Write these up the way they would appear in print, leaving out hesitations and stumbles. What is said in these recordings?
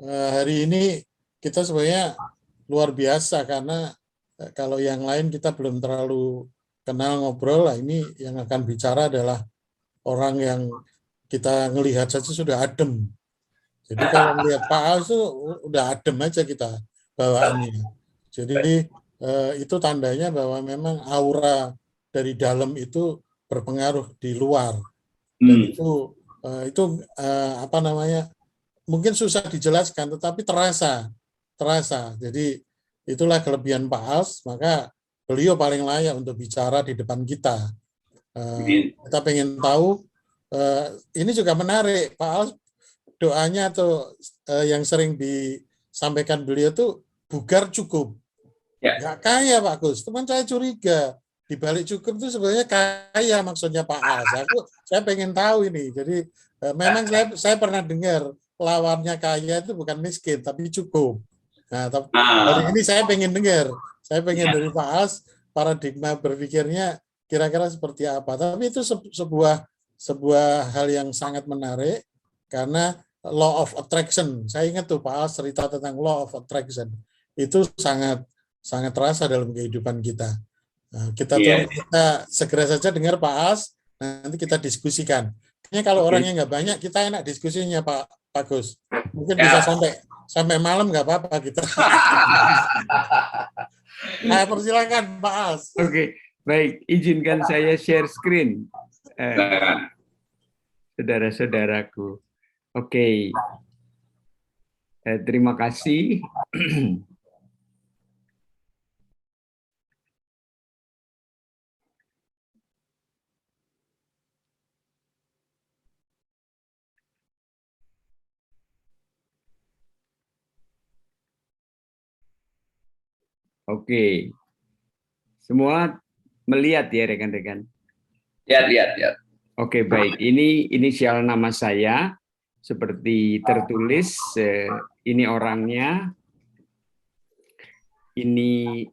hari ini kita sebenarnya luar biasa karena kalau yang lain kita belum terlalu kenal ngobrol lah. Ini yang akan bicara adalah orang yang kita ngelihat saja sudah adem. Jadi kalau melihat Pak Al itu udah adem aja kita bawaannya. Jadi itu tandanya bahwa memang aura dari dalam itu berpengaruh di luar. Dan itu apa namanya, mungkin susah dijelaskan, tetapi terasa. Jadi itulah kelebihan Pak Als, maka beliau paling layak untuk bicara di depan kita. Kita pengen tahu, ini juga menarik, Pak Als doanya atau yang sering disampaikan beliau tuh bugar cukup. Nggak kaya Pak Gus, teman saya curiga di balik cukup itu sebenarnya kaya maksudnya Pak Als. Saya pengen tahu ini. Jadi memang saya pernah dengar lawannya kaya itu bukan miskin tapi cukup. Nah, tapi hari ini saya pengen dengar. Saya pengen dari Pak Als paradigma berpikirnya kira-kira seperti apa. Tapi itu sebuah hal yang sangat menarik karena law of attraction. Saya ingat tuh Pak Als cerita tentang law of attraction. Itu sangat terasa dalam kehidupan kita. Nah, kita segera saja dengar Pak Als, nanti kita diskusikan. Kayaknya kalau orangnya nggak banyak, kita enak diskusinya Pak Gus. Mungkin bisa sampai malam nggak apa-apa kita. Nah, persilakan Pak Als. Oke, baik. Izinkan saya share screen. Saudara-saudaraku. Oke. Terima kasih. Oke. Semua melihat ya rekan-rekan? Lihat. Oke, baik. Ini inisial nama saya seperti tertulis, ini orangnya, ini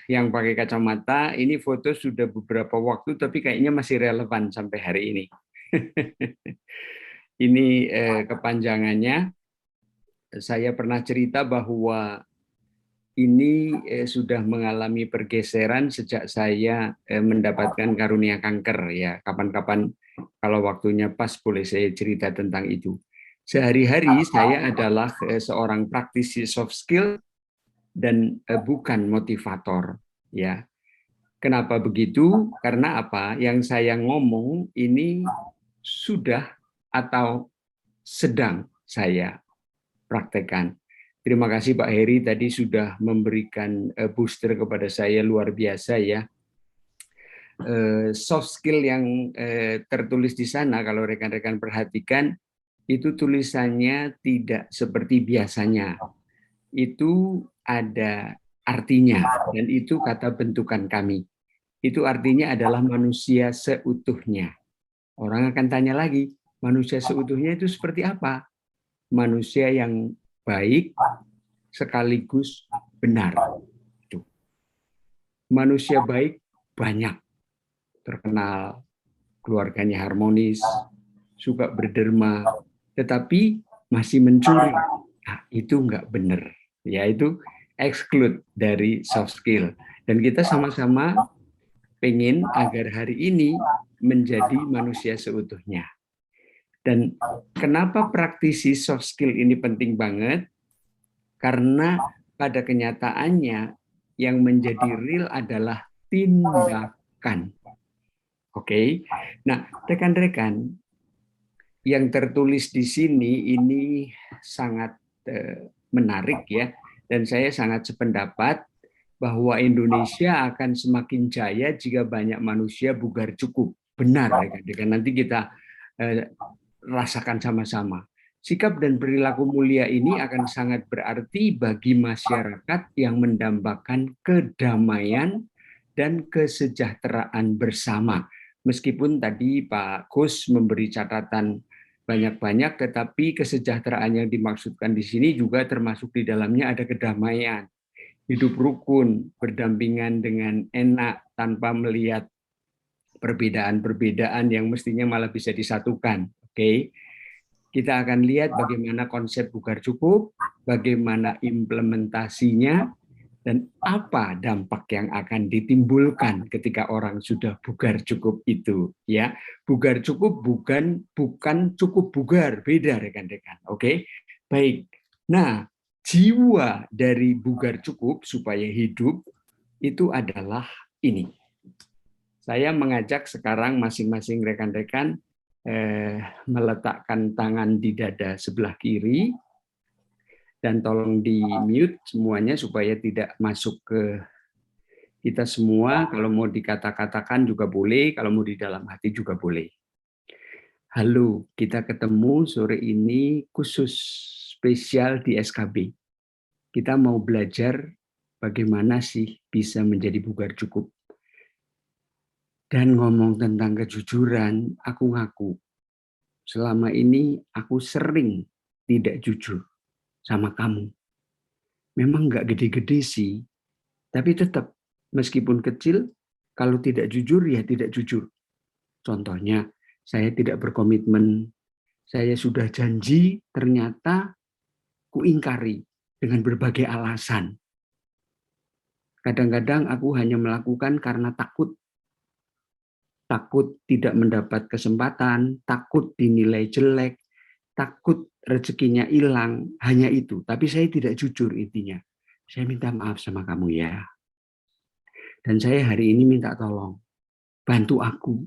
yang pakai kacamata, ini foto sudah beberapa waktu tapi kayaknya masih relevan sampai hari ini. Ini kepanjangannya. Saya pernah cerita bahwa ini sudah mengalami pergeseran sejak saya mendapatkan karunia kanker ya. Kapan-kapan kalau waktunya pas boleh saya cerita tentang itu. Sehari-hari saya adalah seorang praktisi soft skill dan bukan motivator ya. Kenapa begitu? Karena apa? Yang saya ngomong ini sudah atau sedang saya praktekkan. Terima kasih Pak Heri tadi sudah memberikan booster kepada saya luar biasa ya. Soft skill yang tertulis di sana kalau rekan-rekan perhatikan itu tulisannya tidak seperti biasanya. Itu ada artinya dan itu kata bentukan kami. Itu artinya adalah manusia seutuhnya. Orang akan tanya lagi, manusia seutuhnya itu seperti apa? Manusia yang baik sekaligus benar. Manusia baik banyak, terkenal, keluarganya harmonis, suka berderma, tetapi masih mencuri. Nah, itu nggak benar. Ya, itu exclude dari soft skill. Dan kita sama-sama pengen agar hari ini menjadi manusia seutuhnya. Dan kenapa praktisi soft skill ini penting banget? Karena pada kenyataannya yang menjadi real adalah tindakan. Oke. Nah, rekan-rekan, yang tertulis di sini ini sangat menarik ya, dan saya sangat sependapat bahwa Indonesia akan semakin jaya jika banyak manusia bugar cukup. Benar, rekan-rekan. Nanti kita rasakan sama-sama. Sikap dan perilaku mulia ini akan sangat berarti bagi masyarakat yang mendambakan kedamaian dan kesejahteraan bersama. Meskipun tadi Pak Gus memberi catatan banyak-banyak, tetapi kesejahteraan yang dimaksudkan di sini juga termasuk di dalamnya ada kedamaian. Hidup rukun, berdampingan dengan enak tanpa melihat perbedaan-perbedaan yang mestinya malah bisa disatukan. Oke. Kita akan lihat bagaimana konsep bugar cukup, bagaimana implementasinya, dan apa dampak yang akan ditimbulkan ketika orang sudah bugar cukup itu. Ya, bugar cukup bukan cukup bugar, beda rekan-rekan. Oke, baik. Nah, jiwa dari bugar cukup supaya hidup itu adalah ini. Saya mengajak sekarang masing-masing rekan-rekan meletakkan tangan di dada sebelah kiri, dan tolong di-mute semuanya supaya tidak masuk ke kita semua. Kalau mau dikata-katakan juga boleh, kalau mau di dalam hati juga boleh. Halo, kita ketemu sore ini khusus spesial di SKB. Kita mau belajar bagaimana sih bisa menjadi bugar cukup. Dan ngomong tentang kejujuran, aku ngaku. Selama ini aku sering tidak jujur sama kamu. Memang nggak gede-gede sih, tapi tetap meskipun kecil, kalau tidak jujur ya tidak jujur. Contohnya, saya tidak berkomitmen, saya sudah janji, ternyata kuingkari dengan berbagai alasan. Kadang-kadang aku hanya melakukan karena takut tidak mendapat kesempatan, takut dinilai jelek, takut rezekinya hilang, hanya itu. Tapi saya tidak jujur intinya. Saya minta maaf sama kamu ya. Dan saya hari ini minta tolong, bantu aku.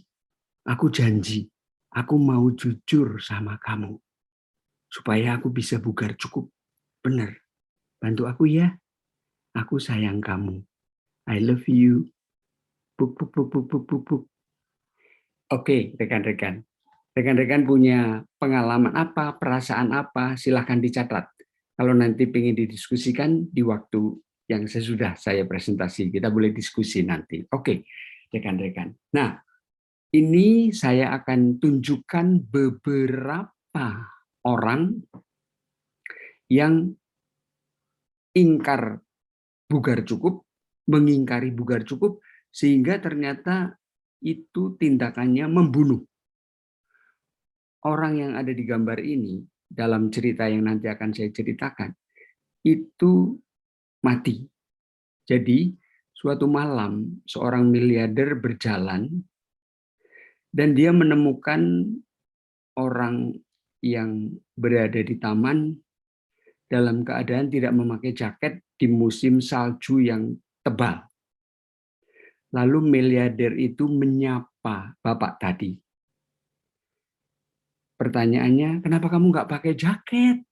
Aku janji, aku mau jujur sama kamu. Supaya aku bisa bugar cukup. Benar. Bantu aku ya. Aku sayang kamu. I love you. Buk, buk, buk, buk, buk, buk, buk. Oke, rekan-rekan. Rekan-rekan punya pengalaman apa, perasaan apa, silahkan dicatat. Kalau nanti ingin didiskusikan di waktu yang sesudah saya presentasi, kita boleh diskusi nanti. Oke, rekan-rekan. Nah, ini saya akan tunjukkan beberapa orang yang ingkar bugar cukup, mengingkari bugar cukup, sehingga ternyata itu tindakannya membunuh. Orang yang ada di gambar ini, dalam cerita yang nanti akan saya ceritakan, itu mati. Jadi, suatu malam, seorang miliarder berjalan, dan dia menemukan orang yang berada di taman dalam keadaan tidak memakai jaket di musim salju yang tebal. Lalu miliarder itu menyapa bapak tadi. Pertanyaannya, kenapa kamu nggak pakai jaket?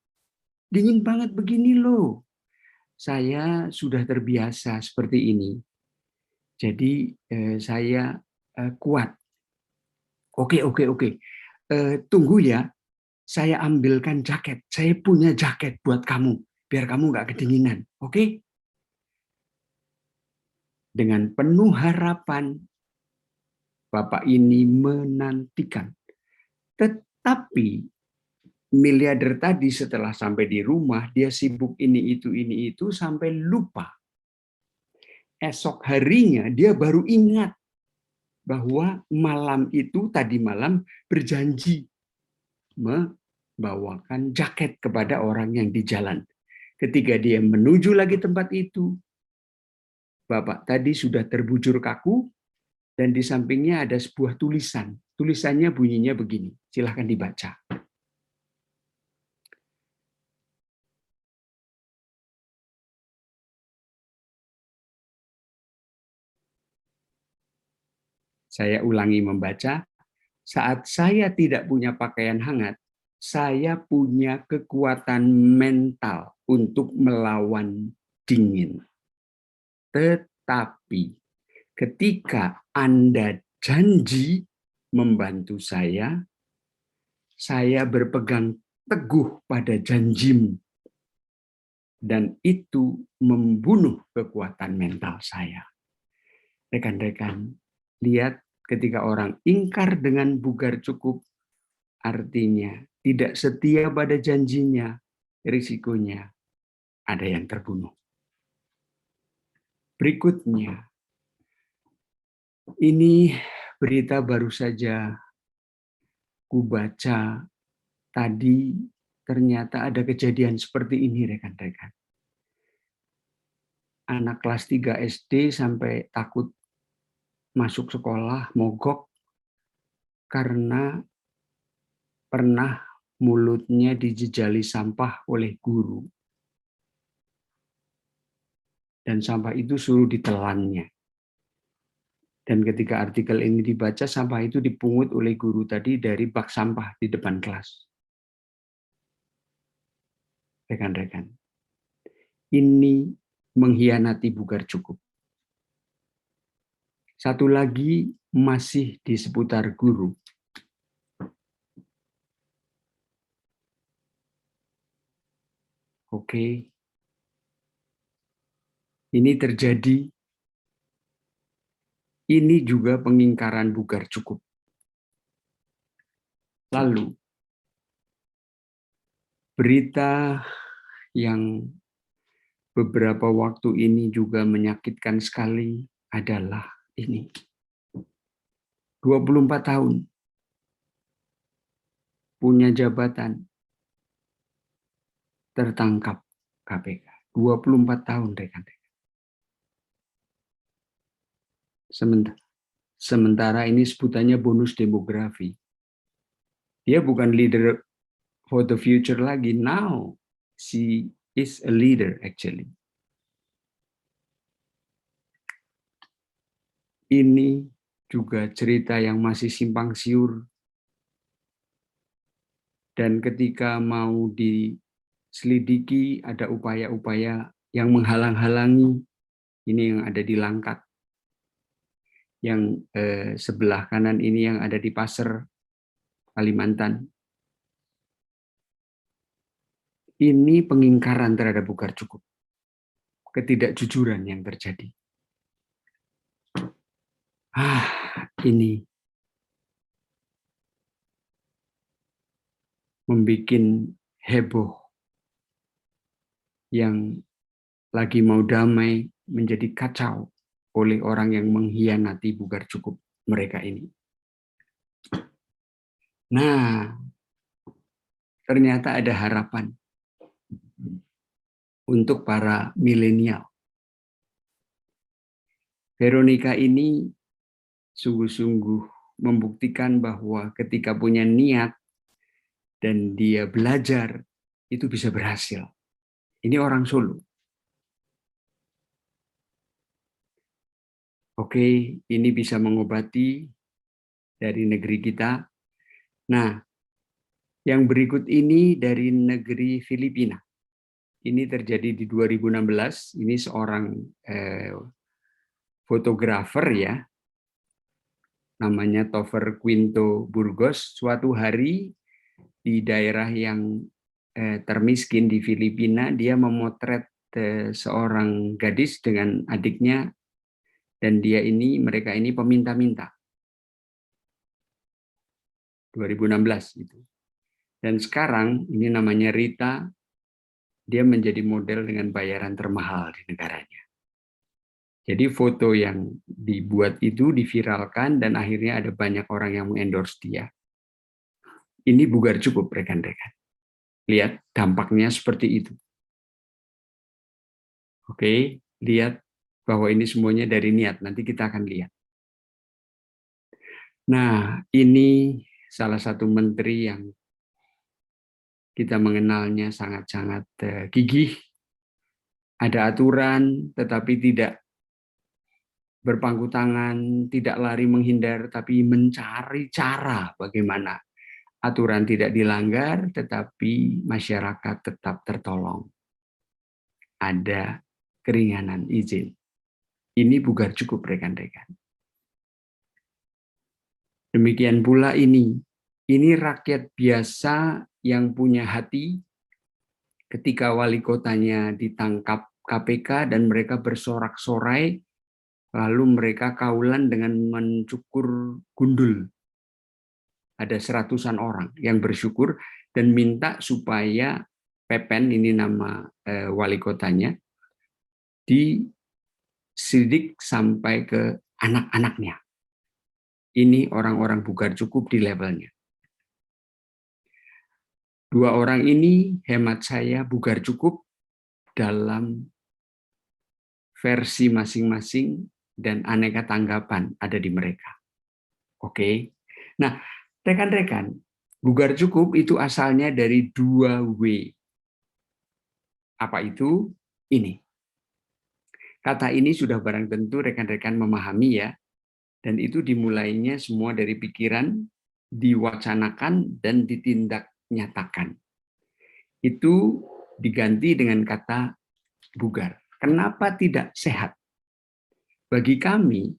Dingin banget begini loh. Saya sudah terbiasa seperti ini. Jadi saya kuat. Oke. Tunggu ya. Saya ambilkan jaket. Saya punya jaket buat kamu. Biar kamu nggak kedinginan. Oke? Dengan penuh harapan, bapak ini menantikan. Tetapi miliarder tadi setelah sampai di rumah, dia sibuk ini itu sampai lupa. Esok harinya dia baru ingat bahwa malam itu tadi malam berjanji membawakan jaket kepada orang yang di jalan. Ketika dia menuju lagi tempat itu, bapak tadi sudah terbujur kaku dan di sampingnya ada sebuah tulisan. Tulisannya bunyinya begini, silahkan dibaca. Saya ulangi membaca, saat saya tidak punya pakaian hangat, saya punya kekuatan mental untuk melawan dingin. Tetapi ketika Anda janji membantu saya berpegang teguh pada janjimu. Dan itu membunuh kekuatan mental saya. Rekan-rekan, lihat ketika orang ingkar dengan bugar cukup, artinya tidak setia pada janjinya, risikonya ada yang terbunuh. Berikutnya, ini berita baru saja ku baca tadi ternyata ada kejadian seperti ini, rekan-rekan. Anak kelas 3 SD sampai takut masuk sekolah, mogok, karena pernah mulutnya dijejali sampah oleh guru. Dan sampah itu suruh ditelannya. Dan ketika artikel ini dibaca, sampah itu dipungut oleh guru tadi dari bak sampah di depan kelas. Rekan-rekan, ini mengkhianati Bugar Cukup. Satu lagi masih di seputar guru. Oke. Ini terjadi. Ini juga pengingkaran Bugar Cukup. Lalu, berita yang beberapa waktu ini juga menyakitkan sekali adalah ini. 24 tahun. Punya jabatan. Tertangkap KPK. 24 tahun, rekan-rekan. Sementara ini sebutannya bonus demografi. Dia bukan leader for the future lagi. Now, she is a leader actually. Ini juga cerita yang masih simpang siur. Dan ketika mau diselidiki, ada upaya-upaya yang menghalang-halangi. Ini yang ada di Langkat. Yang sebelah kanan ini yang ada di Pasir, Kalimantan. Ini pengingkaran terhadap Bugar Cukup. Ketidakjujuran yang terjadi. Ini membuat heboh. Yang lagi mau damai menjadi kacau oleh orang yang mengkhianati Bugar Cukup mereka ini. Nah, ternyata ada harapan untuk para milenial. Veronica ini sungguh-sungguh membuktikan bahwa ketika punya niat dan dia belajar, itu bisa berhasil. Ini orang Solo. Oke, ini bisa mengobati dari negeri kita. Nah, yang berikut ini dari negeri Filipina. Ini terjadi di 2016. Ini seorang fotografer ya. Namanya Tover Quinto Burgos. Suatu hari di daerah yang termiskin di Filipina, dia memotret seorang gadis dengan adiknya. Dan mereka ini peminta-minta. 2016 itu. Dan sekarang ini namanya Rita, dia menjadi model dengan bayaran termahal di negaranya. Jadi foto yang dibuat itu diviralkan dan akhirnya ada banyak orang yang mengendorse dia. Ini Bugar Cukup, rekan-rekan. Lihat dampaknya seperti itu. Oke, lihat bahwa ini semuanya dari niat. Nanti kita akan lihat. Nah, ini salah satu menteri yang kita mengenalnya sangat-sangat gigih. Ada aturan, tetapi tidak berpangku tangan, tidak lari menghindar, tapi mencari cara bagaimana aturan tidak dilanggar, tetapi masyarakat tetap tertolong. Ada keringanan izin. Ini Bugar Cukup, rekan-rekan. Demikian pula ini rakyat biasa yang punya hati ketika wali kotanya ditangkap KPK dan mereka bersorak-sorai, lalu mereka kaulan dengan mencukur gundul. Ada 100-an orang yang bersyukur dan minta supaya Pepen, ini nama wali kotanya, disidik sampai ke anak-anaknya. Ini orang-orang Bugar Cukup di levelnya. Dua orang ini hemat saya bugar cukup dalam versi masing-masing dan aneka tanggapan ada di mereka. Oke. Nah, rekan-rekan, bugar cukup itu asalnya dari 2W. Apa itu? Ini. Kata ini sudah barang tentu rekan-rekan memahami ya. Dan itu dimulainya semua dari pikiran, diwacanakan, dan ditindak nyatakan. Itu diganti dengan kata bugar. Kenapa tidak sehat? Bagi kami,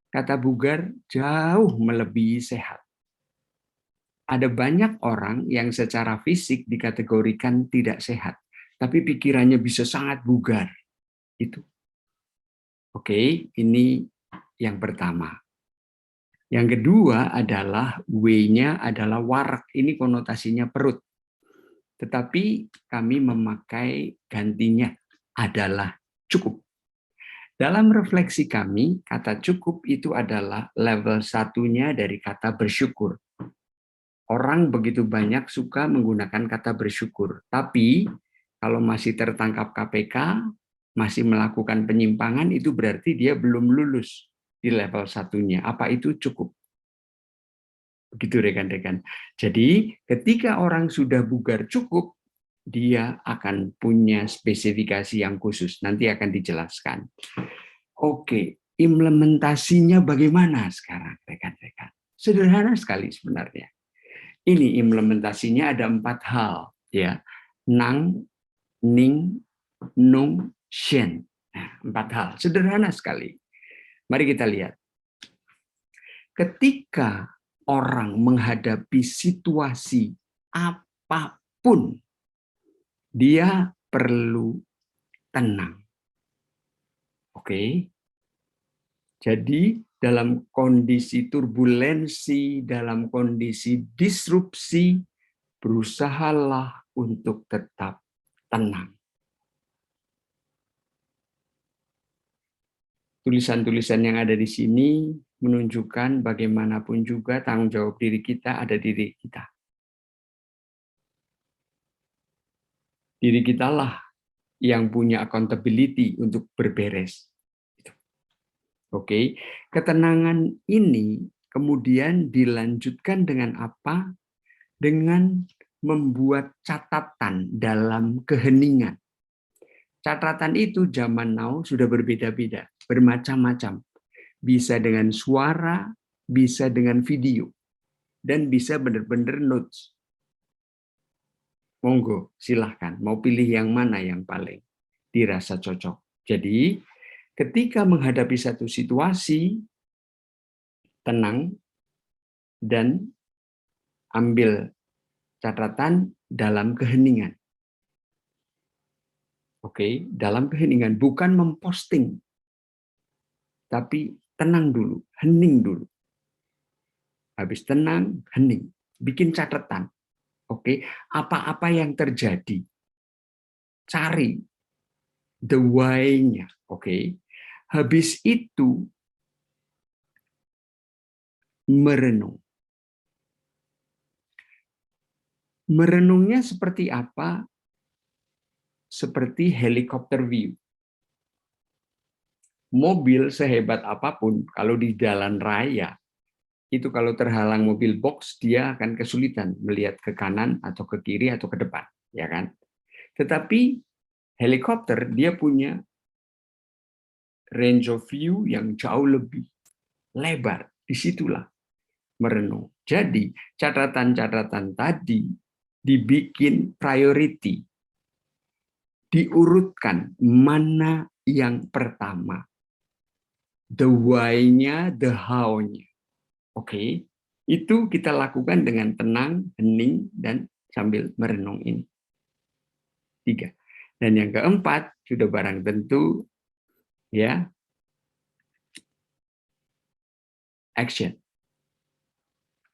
kata bugar jauh melebihi sehat. Ada banyak orang yang secara fisik dikategorikan tidak sehat, tapi pikirannya bisa sangat bugar. Itu. Oke, ini yang pertama. Yang kedua adalah W-nya adalah warak. Ini konotasinya perut. Tetapi kami memakai gantinya adalah cukup. Dalam refleksi kami, kata cukup itu adalah level satunya dari kata bersyukur. Orang begitu banyak suka menggunakan kata bersyukur. Tapi kalau masih tertangkap KPK, masih melakukan penyimpangan, itu berarti dia belum lulus di level satunya. Apa itu cukup? Begitu rekan-rekan. Jadi ketika orang sudah bugar cukup, dia akan punya spesifikasi yang khusus. Nanti akan dijelaskan. Oke, implementasinya bagaimana sekarang rekan-rekan? Sederhana sekali sebenarnya. Ini implementasinya ada 4 hal. Ya, nang, ning, nung, shen. Nah, 4 hal. Sederhana sekali. Mari kita lihat. Ketika orang menghadapi situasi apapun, dia perlu tenang. Oke. Jadi dalam kondisi turbulensi, dalam kondisi disrupsi, berusahalah untuk tetap tenang. Tulisan-tulisan yang ada di sini menunjukkan bagaimanapun juga tanggung jawab diri kita ada diri kita. Diri kitalah yang punya accountability untuk berberes. Oke, ketenangan ini kemudian dilanjutkan dengan apa? Dengan membuat catatan dalam keheningan. Catatan itu zaman now sudah berbeda-beda, bermacam-macam. Bisa dengan suara, bisa dengan video, dan bisa benar-benar notes. Monggo, silahkan. Mau pilih yang mana yang paling dirasa cocok. Jadi, ketika menghadapi satu situasi, tenang, dan ambil catatan dalam keheningan. Oke, dalam keheningan, bukan memposting, tapi tenang dulu, hening dulu. Habis tenang, hening, bikin catatan. Oke, apa-apa yang terjadi, cari the why-nya. Oke, habis itu merenung. Merenungnya seperti apa? Seperti helikopter view. Mobil sehebat apapun, kalau di jalan raya, itu kalau terhalang mobil box, dia akan kesulitan melihat ke kanan atau ke kiri atau ke depan, ya kan? Tetapi helikopter dia punya range of view yang jauh lebih lebar. Disitulah merenung. Jadi catatan-catatan tadi dibikin priority, diurutkan mana yang pertama, the why-nya, the how-nya. Oke, itu kita lakukan dengan tenang, hening, dan sambil merenung ini. 3. Dan yang keempat, sudah barang tentu, ya, action.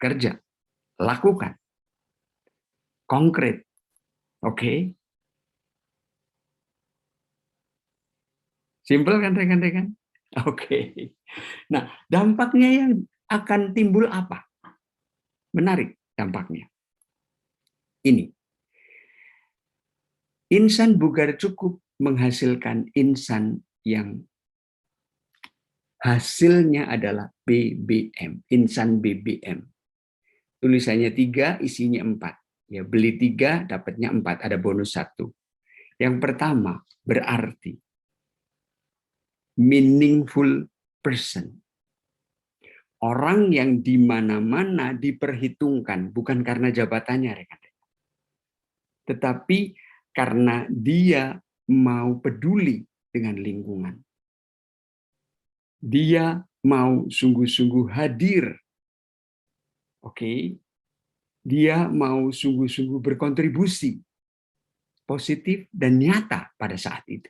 Kerja, lakukan. Konkret. Oke. Simpel kan rekan-rekan? Oke. Nah, dampaknya yang akan timbul apa? Menarik dampaknya. Ini. Insan bugar cukup menghasilkan insan yang hasilnya adalah BBM, insan BBM. Tulisannya 3, isinya 4. Ya, beli 3, dapatnya 4, ada bonus 1. Yang pertama, berarti meaningful person. Orang yang di mana-mana diperhitungkan, bukan karena jabatannya, rekan-rekan, tetapi karena dia mau peduli dengan lingkungan. Dia mau sungguh-sungguh hadir. Oke. Dia mau sungguh-sungguh berkontribusi positif dan nyata pada saat itu.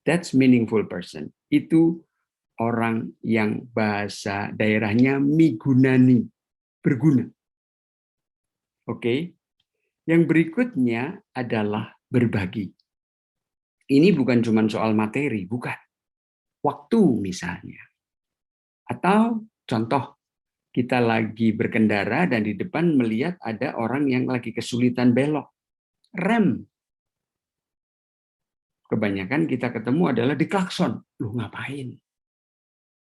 That's meaningful person. Itu orang yang bahasa daerahnya migunani, berguna. Oke. Yang berikutnya adalah berbagi. Ini bukan cuma soal materi, bukan. Waktu misalnya. Atau contoh, kita lagi berkendara dan di depan melihat ada orang yang lagi kesulitan belok. Rem. Kebanyakan kita ketemu adalah di klakson. Lu ngapain?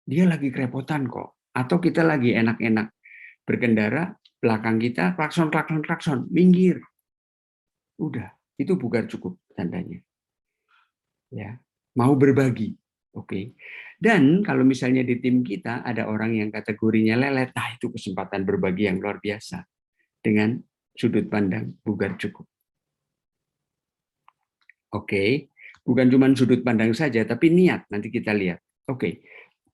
Dia lagi kerepotan kok. Atau kita lagi enak-enak berkendara, belakang kita klakson, klakson, klakson. Minggir. Udah, itu bukan cukup tandanya. Ya, mau berbagi. Oke. Dan kalau misalnya di tim kita ada orang yang kategorinya lelet, nah itu kesempatan berbagi yang luar biasa dengan sudut pandang bugar cukup. Oke, bukan cuma sudut pandang saja, tapi niat nanti kita lihat. Oke,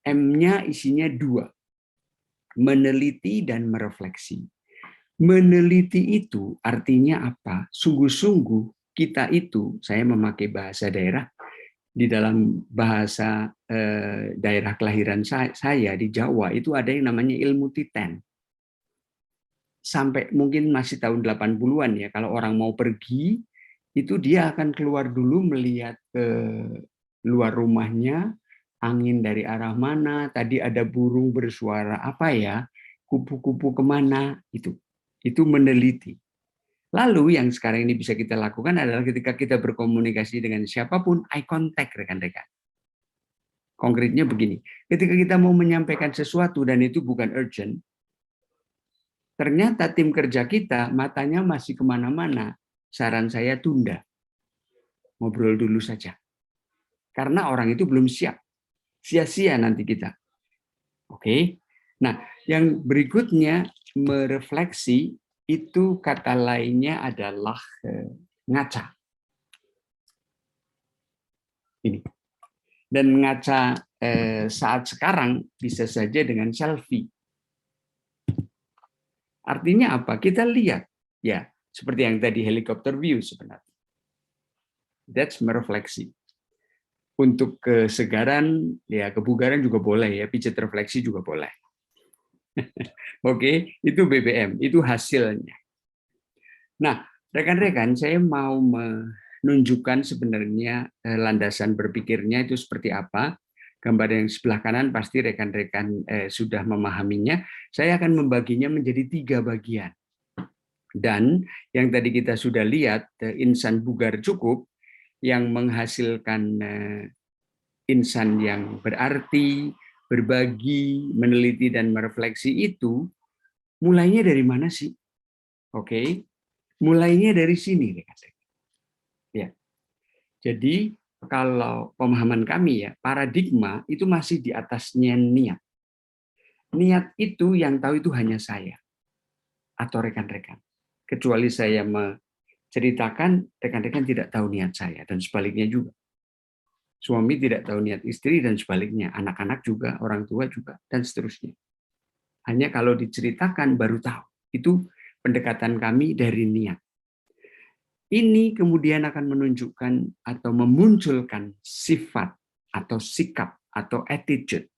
M-nya isinya 2, meneliti dan merefleksi. Meneliti itu artinya apa? Sungguh-sungguh kita itu, saya memakai bahasa daerah, di dalam bahasa daerah kelahiran saya di Jawa itu ada yang namanya ilmu titen. Sampai mungkin masih tahun 80-an ya, kalau orang mau pergi, itu dia akan keluar dulu melihat ke luar rumahnya, angin dari arah mana, tadi ada burung bersuara apa ya, kupu-kupu kemana, itu meneliti. Lalu yang sekarang ini bisa kita lakukan adalah ketika kita berkomunikasi dengan siapapun, eye contact rekan-rekan. Konkretnya begini, ketika kita mau menyampaikan sesuatu dan itu bukan urgent, ternyata tim kerja kita matanya masih kemana-mana, saran saya tunda. Ngobrol dulu saja. Karena orang itu belum siap. Sia-sia nanti kita. Oke. Nah, yang berikutnya merefleksi itu kata lainnya adalah ngaca. Ini. Dan ngaca saat sekarang bisa saja dengan selfie. Artinya apa? Kita lihat ya, seperti yang tadi helikopter view sebenarnya. That's merefleksi. Untuk kesegaran, ya kebugaran juga boleh ya, pijat refleksi juga boleh. Oke, itu BBM, itu hasilnya. Nah, rekan-rekan, saya mau menunjukkan sebenarnya landasan berpikirnya itu seperti apa. Gambar yang sebelah kanan pasti rekan-rekan sudah memahaminya. Saya akan membaginya menjadi 3 bagian. Dan yang tadi kita sudah lihat, insan bugar cukup, yang menghasilkan insan yang berarti, berbagi, meneliti, dan merefleksi itu, mulainya dari mana sih? Oke, mulainya dari sini. Ya. Jadi, kalau pemahaman kami ya, paradigma itu masih di atasnya niat. Niat itu yang tahu itu hanya saya atau rekan-rekan. Kecuali saya menceritakan, rekan-rekan tidak tahu niat saya, dan sebaliknya juga. Suami tidak tahu niat istri dan sebaliknya, anak-anak juga, orang tua juga, dan seterusnya. Hanya kalau diceritakan baru tahu. Itu pendekatan kami dari niat. Ini kemudian akan menunjukkan atau memunculkan sifat atau sikap atau attitude.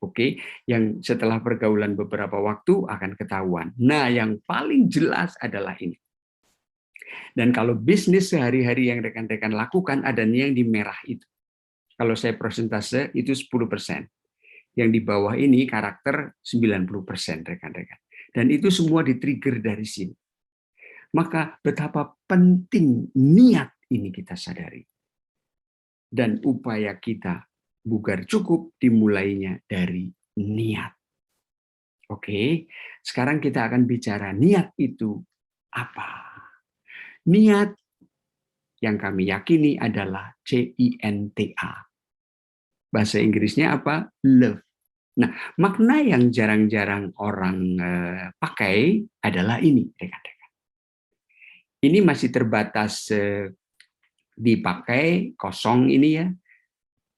Oke, yang setelah pergaulan beberapa waktu akan ketahuan. Nah, yang paling jelas adalah ini. Dan kalau bisnis sehari-hari yang rekan-rekan lakukan, adanya yang di merah itu. Kalau saya persentase itu 10%. Yang di bawah ini karakter 90% rekan-rekan. Dan itu semua di-trigger dari sini. Maka betapa penting niat ini kita sadari. Dan upaya kita bugar cukup dimulainya dari niat. Oke, sekarang kita akan bicara niat itu apa. Niat yang kami yakini adalah CINTA. Bahasa Inggrisnya apa? Love. Nah, makna yang jarang-jarang orang pakai adalah ini, rekan-rekan. Ini masih terbatas dipakai kosong ini ya,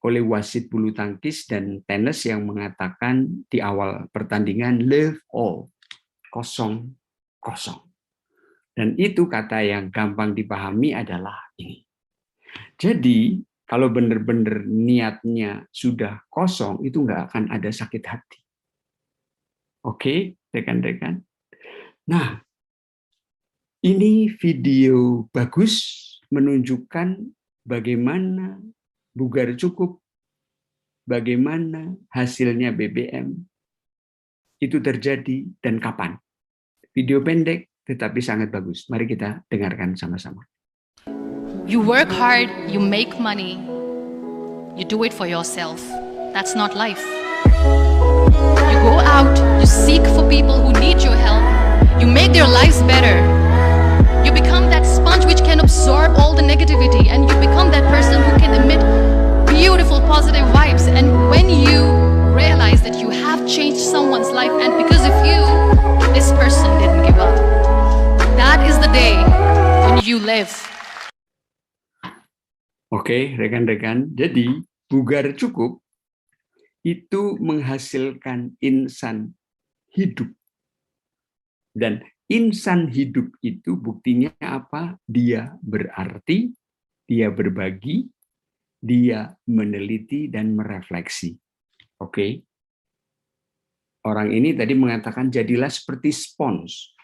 oleh wasit bulu tangkis dan tenis yang mengatakan di awal pertandingan love all, kosong, kosong. Dan itu kata yang gampang dipahami adalah ini. Jadi, kalau benar-benar niatnya sudah kosong, itu nggak akan ada sakit hati. Oke, rekan-rekan? Nah, ini video bagus menunjukkan bagaimana bugar cukup, bagaimana hasilnya BBM itu terjadi dan kapan. Video pendek tetapi sangat bagus. Mari kita dengarkan sama-sama. You work hard, you make money, you do it for yourself. That's not life. You go out, you seek for people who need your help, you make their lives better. You become that sponge which can absorb all the negativity, and you become that person who can emit beautiful positive vibes. And when you realize that you have changed someone's life, and because of you, this person didn't give up, that is the day when you live. Oke, rekan-rekan. Jadi, bugar cukup itu menghasilkan insan hidup. Dan insan hidup itu buktinya apa? Dia berarti, dia berbagi, dia meneliti dan merefleksi. Oke. Orang ini tadi mengatakan jadilah seperti spons.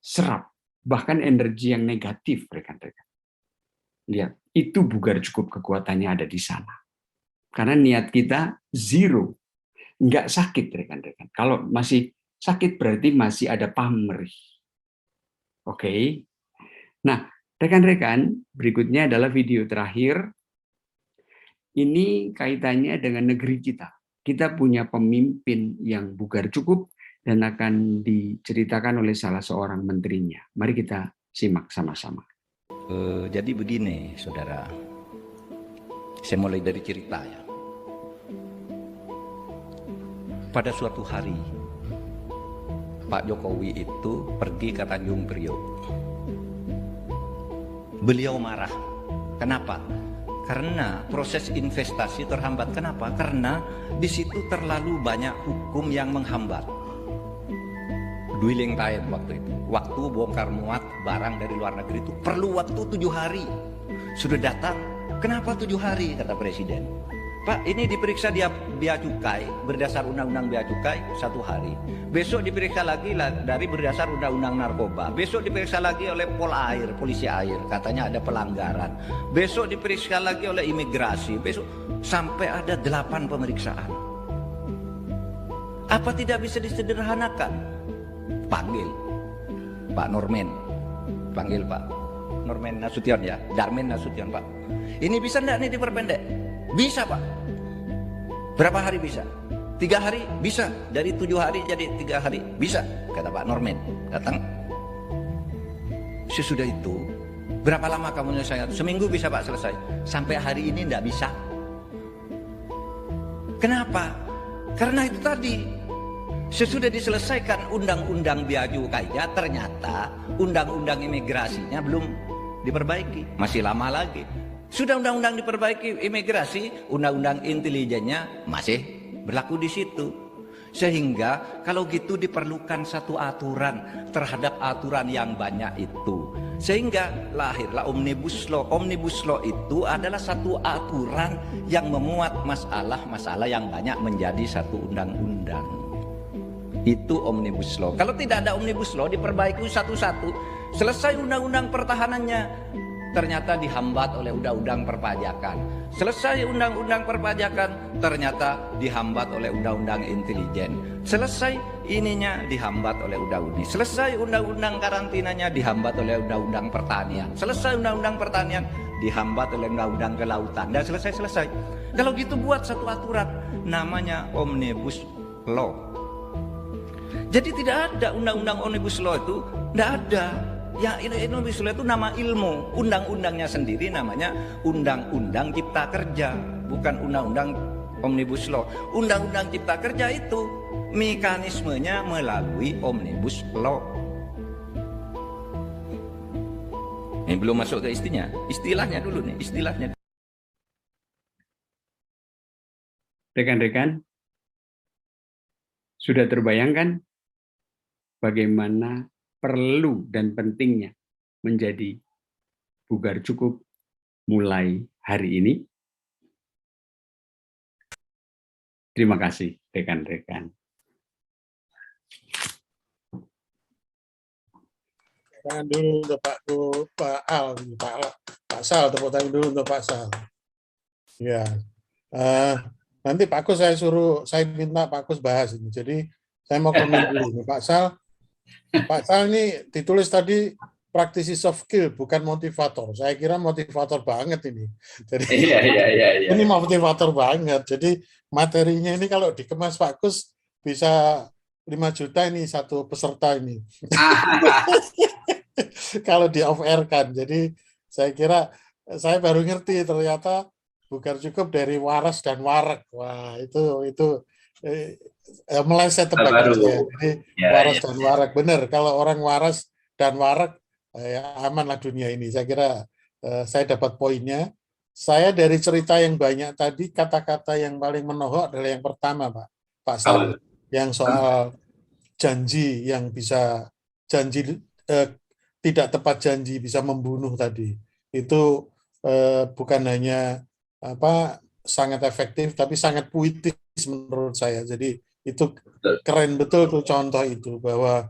Serap, bahkan energi yang negatif, rekan-rekan. Lihat, itu bugar cukup kekuatannya ada di sana. Karena niat kita zero. Nggak sakit, rekan-rekan. Kalau masih sakit berarti masih ada pamrih. Oke. Nah, rekan-rekan, berikutnya adalah video terakhir. Ini kaitannya dengan negeri kita. Kita punya pemimpin yang bugar cukup dan akan diceritakan oleh salah seorang menterinya. Mari kita simak sama-sama. Jadi begini, saudara. Saya mulai dari cerita ya. Pada suatu hari, Pak Jokowi itu pergi ke Tanjung Priok. Beliau marah. Kenapa? Karena proses investasi terhambat. Kenapa? Karena di situ terlalu banyak hukum yang menghambat. Dwelling time waktu itu. Waktu bongkar muat barang dari luar negeri itu perlu waktu 7 hari. Sudah datang. Kenapa 7 hari? Kata Presiden. Pak, ini diperiksa dia bea cukai berdasar undang-undang bea cukai 1 hari. Besok diperiksa lagi dari berdasar undang-undang narkoba. Besok diperiksa lagi oleh Polair, polisi air, katanya ada pelanggaran. Besok diperiksa lagi oleh imigrasi. Besok sampai ada 8 pemeriksaan. Apa tidak bisa disederhanakan? Panggil Pak Norman, panggil Pak Norman Nasution ya, Darmin Nasution Pak. Ini bisa enggak nih diperpendek? Bisa Pak. Berapa hari bisa? 3 hari bisa. Dari 7 hari jadi 3 hari bisa, kata Pak Norman. Datang. Sesudah itu, berapa lama kamu menyelesaikan? Seminggu bisa Pak selesai. Sampai hari ini enggak bisa. Kenapa? Karena itu tadi. Sesudah diselesaikan undang-undang bea cukainya, ternyata undang-undang imigrasinya belum diperbaiki, masih lama lagi. Sudah undang-undang diperbaiki imigrasi, undang-undang intelijennya masih berlaku di situ. Sehingga kalau gitu diperlukan satu aturan terhadap aturan yang banyak itu. Sehingga lahirlah Omnibus Law. Omnibus Law itu adalah satu aturan yang memuat masalah-masalah yang banyak menjadi satu undang-undang. Itu Omnibus Law. Kalau tidak ada Omnibus Law, diperbaiki satu-satu. Selesai undang-undang pertahanannya, ternyata dihambat oleh undang-undang perpajakan. Selesai undang-undang perpajakan, ternyata dihambat oleh undang-undang intelijen. Selesai ininya dihambat oleh undang-undang. Selesai undang-undang karantinanya dihambat oleh undang-undang pertanian. Selesai undang-undang pertanian dihambat oleh undang-undang kelautan. Dan selesai. Kalau gitu buat satu aturan namanya Omnibus Law. Jadi tidak ada undang-undang Omnibus Law itu, tidak ada. Ya, Omnibus Law itu nama ilmu. Undang-undangnya sendiri namanya Undang-Undang Cipta Kerja, bukan Undang-Undang Omnibus Law. Undang-Undang Cipta Kerja itu mekanismenya melalui Omnibus Law. Ini belum masuk ke istilahnya dulu nih, istilahnya. Rekan-rekan, sudah terbayangkan bagaimana perlu dan pentingnya menjadi bugar cukup mulai hari ini? Terima kasih, rekan-rekan. Tangan dulu untuk Pak Sal, tepuk tangan dulu untuk Pak Sal. Ya, nanti Pak Kus saya minta Pak Kus bahas ini. Jadi saya mau komen dulu, Pak Sal. Pak Sal ini ditulis tadi praktisi soft skill, bukan motivator. Saya kira motivator banget ini. Jadi Iya. ini motivator banget. Jadi materinya ini kalau dikemas Pak Kus bisa 5 juta ini satu peserta ini. Kalau di off air kan. Jadi saya kira saya baru ngerti ternyata bukan cukup dari waras dan warak. Wah, itu meleset tepat ya. Jadi waras dan warak benar. Kalau orang waras dan warak amanlah dunia ini. Saya kira saya dapat poinnya. Saya dari cerita yang banyak tadi, kata-kata yang paling menohok adalah yang pertama, Pak Sal, yang soal janji yang bisa tidak tepat janji bisa membunuh tadi. Itu bukan hanya sangat efektif, tapi sangat puitis menurut saya. Jadi itu keren betul tuh contoh itu, bahwa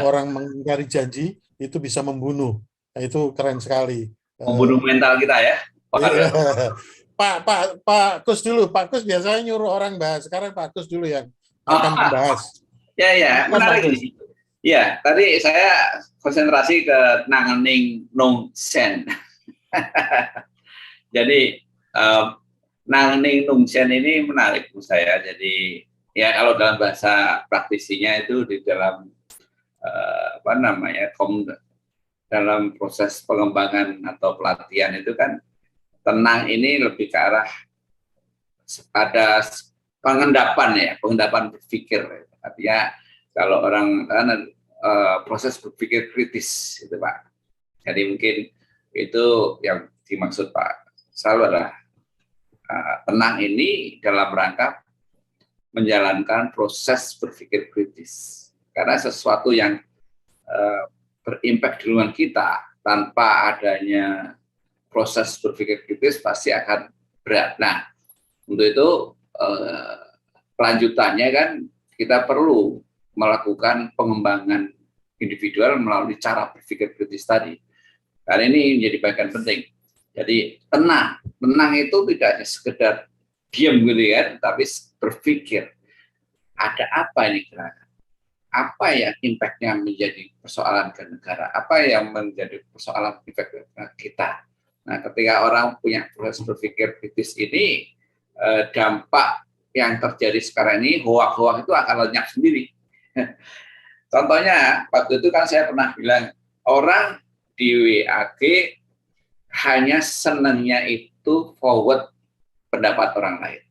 orang mengingkari janji itu bisa membunuh. Nah, itu keren sekali. Membunuh mental kita ya. Pak Kus dulu. Pak Kus biasanya nyuruh orang bahas. Sekarang Pak Kus dulu yang akan membahas. Ya, menarik ini. Ya, tadi saya konsentrasi ke nangening nungsen. Jadi nangening nungsen ini menarik menurut saya. Jadi ya kalau dalam bahasa praktisinya itu di dalam dalam proses pengembangan atau pelatihan itu kan tenang ini lebih ke arah ada pengendapan berpikir. Artinya kalau orang proses berpikir kritis itu Pak. Jadi mungkin itu yang dimaksud Pak Sal adalah tenang ini dalam rangka menjalankan proses berpikir kritis. Karena sesuatu yang berimpact di lingkungan kita tanpa adanya proses berpikir kritis pasti akan berat. Nah, untuk itu kelanjutannya kan kita perlu melakukan pengembangan individual melalui cara berpikir kritis tadi. Karena ini menjadi bagian penting. Jadi tenang itu tidak hanya sekedar diam gitu kan, tapi berpikir ada apa ini gerakan, apa yang impact-nya menjadi persoalan ke negara, apa yang menjadi persoalan impact kita. Nah, ketika orang punya proses berpikir kritis ini, dampak yang terjadi sekarang ini, hoak-hoak itu akan lenyap sendiri. Contohnya, waktu itu kan saya pernah bilang, orang di WAG hanya senangnya itu forward pendapat orang lain.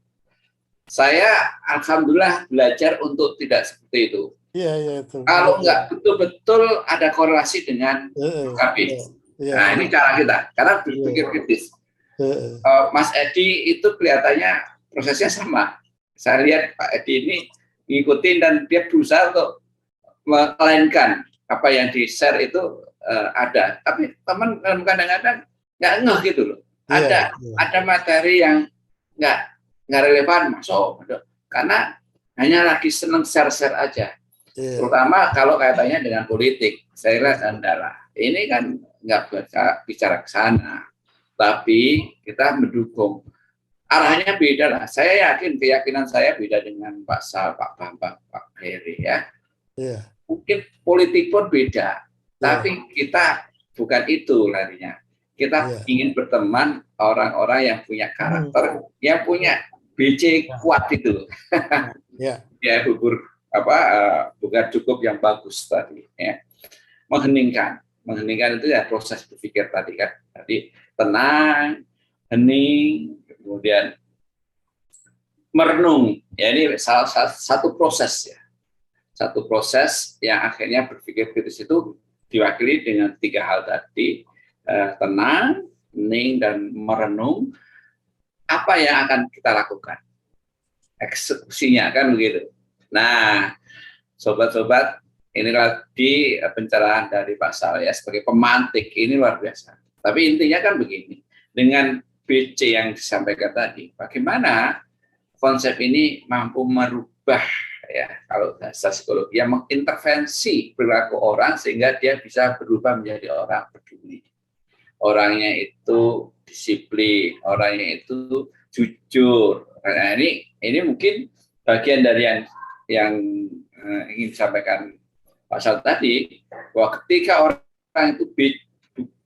Saya alhamdulillah belajar untuk tidak seperti itu. Iya itu. Kalau nggak betul-betul ada korelasi dengan KB. Nah, ini cara kita, karena berpikir kritis. Mas Edi itu kelihatannya prosesnya sama. Saya lihat Pak Edi ini ngikutin dan dia berusaha untuk melainkan apa yang di-share itu ada. Tapi teman kadang-kadang nggak ngeh gitu loh. Ada materi yang nggak relevan masuk. Karena hanya lagi seneng share-share aja. Terutama kalau kaitannya dengan politik. Saya lihat adalah ini kan nggak bicara ke sana, tapi kita mendukung. Arahnya beda lah. Saya yakin keyakinan saya beda dengan Pak Sal, Pak Bambang, Pak Heri ya. Iya. Mungkin politik pun beda, tapi kita bukan itu larinya. Kita ingin berteman orang-orang yang punya karakter, yang punya BC kuat itu. Ya, bukan cukup yang bagus tadi. Ya. Mengheningkan itu ya proses berpikir tadi kan. Tadi tenang, hening, kemudian merenung. Ya, ini salah satu proses ya. Satu proses yang akhirnya berpikir kritis itu diwakili dengan 3 hal tadi, tenang, hening, dan merenung. Apa yang akan kita lakukan? Eksekusinya kan begitu. Nah, sobat-sobat, inilah di pencerahan dari Pak Sal ya, sebagai pemantik ini luar biasa. Tapi intinya kan begini, dengan BC yang disampaikan tadi, bagaimana konsep ini mampu merubah ya, kalau bahasa psikologi, yang mengintervensi perilaku orang sehingga dia bisa berubah menjadi orang peduli. Orangnya itu disiplin, orangnya itu jujur. Nah, ini mungkin bagian dari yang ingin disampaikan Pak Sal tadi, bahwa ketika orang itu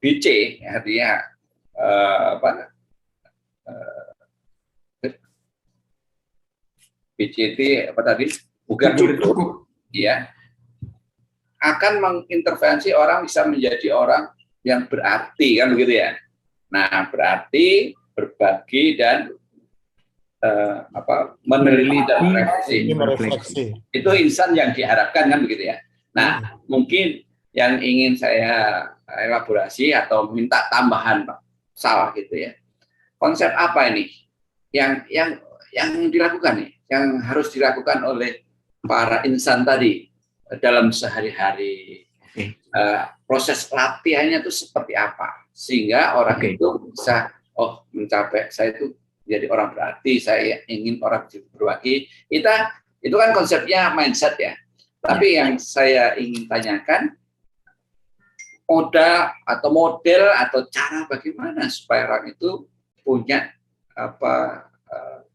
BC, artinya BC itu apa tadi? Bukan cukup, ya, akan mengintervensi orang bisa menjadi orang yang berarti kan begitu ya. Nah, berarti berbagi dan meneliti dan merefleksi. Itu insan yang diharapkan kan begitu ya. Nah, mungkin yang ingin saya elaborasi atau minta tambahan Pak Sal gitu ya. Konsep apa ini yang dilakukan nih, yang harus dilakukan oleh para insan tadi dalam sehari-hari? Proses latihannya itu seperti apa sehingga orang itu bisa mencapai saya itu jadi orang berarti, saya ingin orang berbagi. Itu kan konsepnya mindset ya. Tapi yang saya ingin tanyakan, model atau cara bagaimana supaya orang itu punya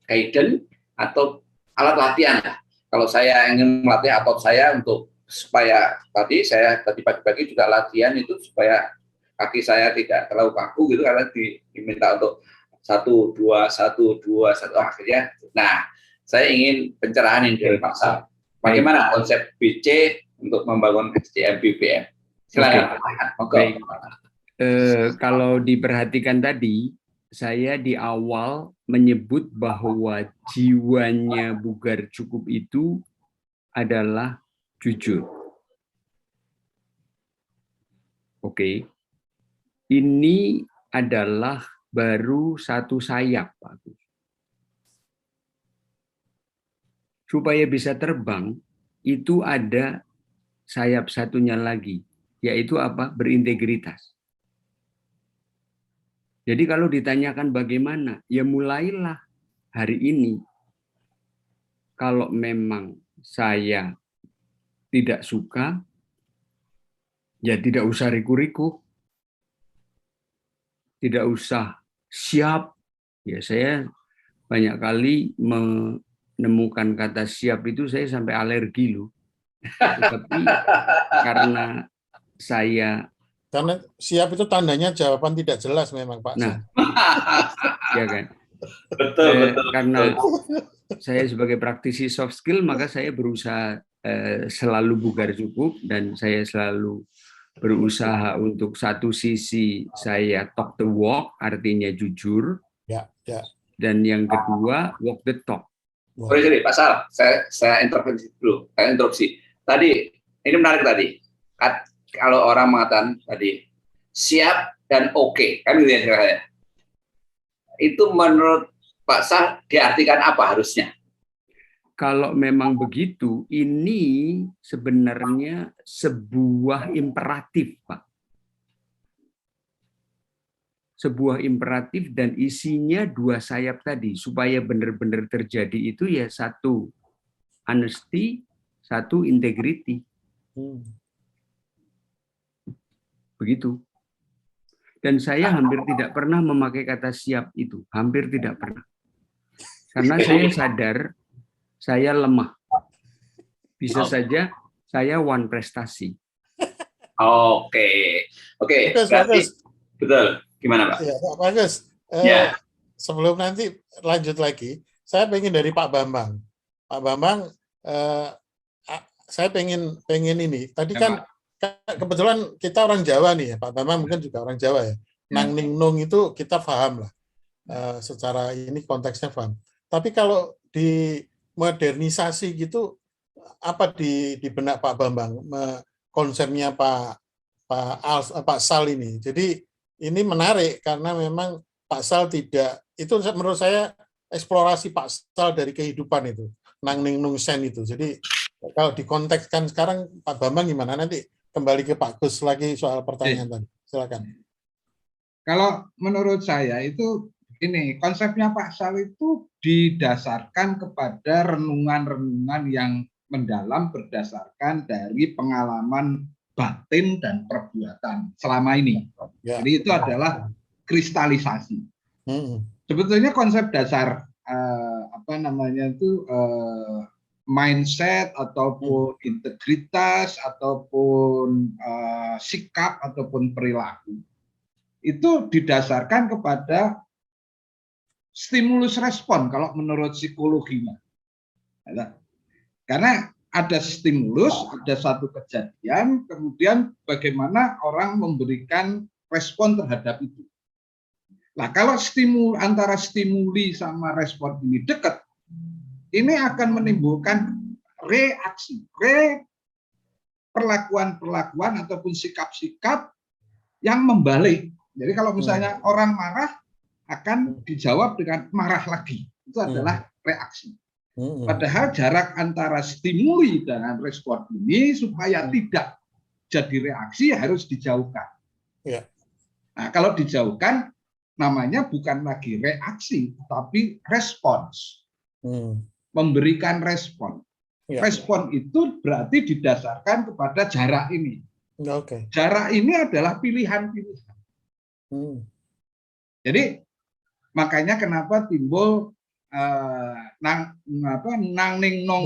guidance atau alat latihan lah. Kalau saya ingin melatih otot saya untuk supaya tadi pagi-pagi juga latihan itu supaya kaki saya tidak terlalu kaku gitu, karena diminta untuk 1, 2, 1, 2, 1 akhirnya. Nah, saya ingin pencerahan ini dari Pak Sal. Bagaimana konsep BC untuk membangun SDM BBM? Silakan. Kalau diperhatikan tadi, saya di awal menyebut bahwa jiwanya Bugar Cukup itu adalah jujur. Oke. Ini adalah baru satu sayap, Pak. Supaya bisa terbang, itu ada sayap satunya lagi, yaitu apa? Berintegritas. Jadi kalau ditanyakan bagaimana, ya mulailah hari ini. Kalau memang saya tidak suka, ya tidak usah riku-riku. Tidak usah siap. Ya, saya banyak kali menemukan kata siap itu saya sampai alergi loh. Tetapi karena siap itu tandanya jawaban tidak jelas memang Pak. Nah, ya kan. Betul. Karena saya sebagai praktisi soft skill, maka saya berusaha selalu bugar cukup, dan saya selalu berusaha untuk satu sisi saya talk the walk, artinya jujur, dan yang kedua walk the talk. Sorry, Pak Sal, saya intervensi dulu. Saya interupsi. Tadi ini menarik tadi. Kalau orang mengatakan tadi siap dan oke, kan gitu ya. Itu menurut Pak Sal diartikan apa harusnya? Kalau memang begitu, ini sebenarnya sebuah imperatif, Pak. Sebuah imperatif dan isinya 2 sayap tadi. Supaya benar-benar terjadi itu ya 1 honesty, 1 integrity. Begitu. Dan saya hampir tidak pernah memakai kata siap itu. Hampir tidak pernah. Karena saya sadar saya lemah. Bisa saja saya one prestasi. Oke. Berarti betul. Gimana, Pak? Ya, Pak Bagus. Ya. Sebelum nanti lanjut lagi, saya pengen dari Pak Bambang. Pak Bambang, saya pengen ini. Tadi kan kebetulan kita orang Jawa nih ya, Pak Bambang mungkin juga orang Jawa ya. Nang ning nung itu kita paham lah. Secara ini konteksnya paham. Tapi kalau di modernisasi gitu, apa di benak Pak Bambang konsepnya Pak Sal ini? Jadi ini menarik karena memang Pak Sal tidak, itu menurut saya eksplorasi Pak Sal dari kehidupan itu, nang ning nung sen itu. Jadi kalau dikontekskan sekarang Pak Bambang gimana? Nanti kembali ke Pak Gus lagi soal pertanyaan tadi. Silakan. Kalau menurut saya itu ini konsepnya Pak Sal itu didasarkan kepada renungan-renungan yang mendalam berdasarkan dari pengalaman batin dan perbuatan selama ini. Ya. Jadi itu adalah kristalisasi. Sebetulnya konsep dasar mindset ataupun integritas ataupun sikap ataupun perilaku itu didasarkan kepada stimulus respon kalau menurut psikologinya. Karena ada stimulus, ada satu kejadian, kemudian bagaimana orang memberikan respon terhadap itu. Nah, kalau antara stimuli sama respon ini dekat, ini akan menimbulkan reaksi, perlakuan-perlakuan ataupun sikap-sikap yang membalik. Jadi kalau misalnya orang marah, akan dijawab dengan marah lagi. Itu adalah reaksi. Padahal jarak antara stimuli dengan respon ini supaya tidak jadi reaksi harus dijauhkan. Ya. Nah, kalau dijauhkan namanya bukan lagi reaksi, tapi respons. Memberikan respon. Ya. Respon itu berarti didasarkan kepada jarak ini. Jarak ini adalah pilihan-pilihan. Jadi makanya kenapa timbul nang ning nong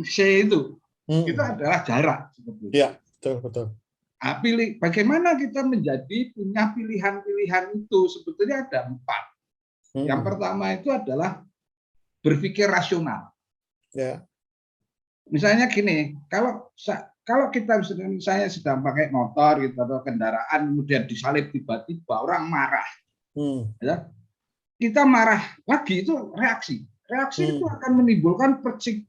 C itu adalah jarak sebetulnya. Iya, betul. Nah, bagaimana kita punya pilihan-pilihan itu sebetulnya ada 4. Yang pertama itu adalah berpikir rasional. Ya. Misalnya gini, kalau kita misalnya sedang pakai motor gitu atau kendaraan kemudian disalip tiba-tiba orang marah. Ya. Kita marah lagi itu reaksi. Reaksi itu akan menimbulkan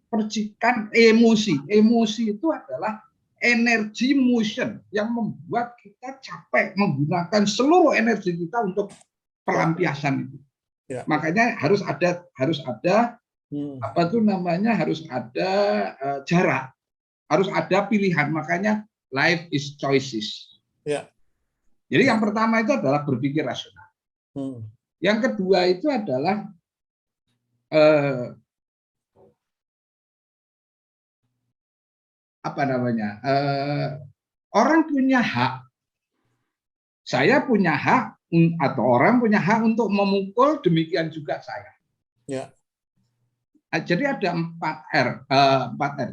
percikan emosi. Emosi itu adalah energi motion yang membuat kita capek menggunakan seluruh energi kita untuk pelampiasan itu. Ya. Makanya harus ada harus ada jarak, harus ada pilihan. Makanya life is choices. Ya. Jadi yang pertama itu adalah berpikir rasional. Yang kedua itu adalah orang punya hak. Saya punya hak atau orang punya hak untuk memukul, demikian juga saya. Ya. Jadi ada 4 R.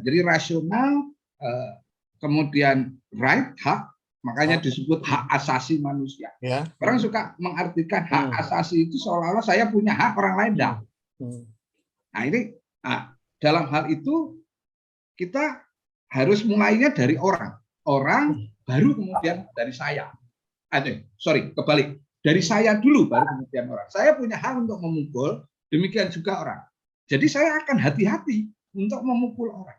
Jadi rasional, kemudian right, hak. Makanya disebut hak asasi manusia. Ya. Orang suka mengartikan hak asasi itu seolah-olah saya punya hak, orang lain tidak. Nah ini dalam hal itu kita harus mulainya dari orang. Orang baru kemudian dari saya. Kebalik. Dari saya dulu baru kemudian orang. Saya punya hak untuk memukul, demikian juga orang. Jadi saya akan hati-hati untuk memukul orang.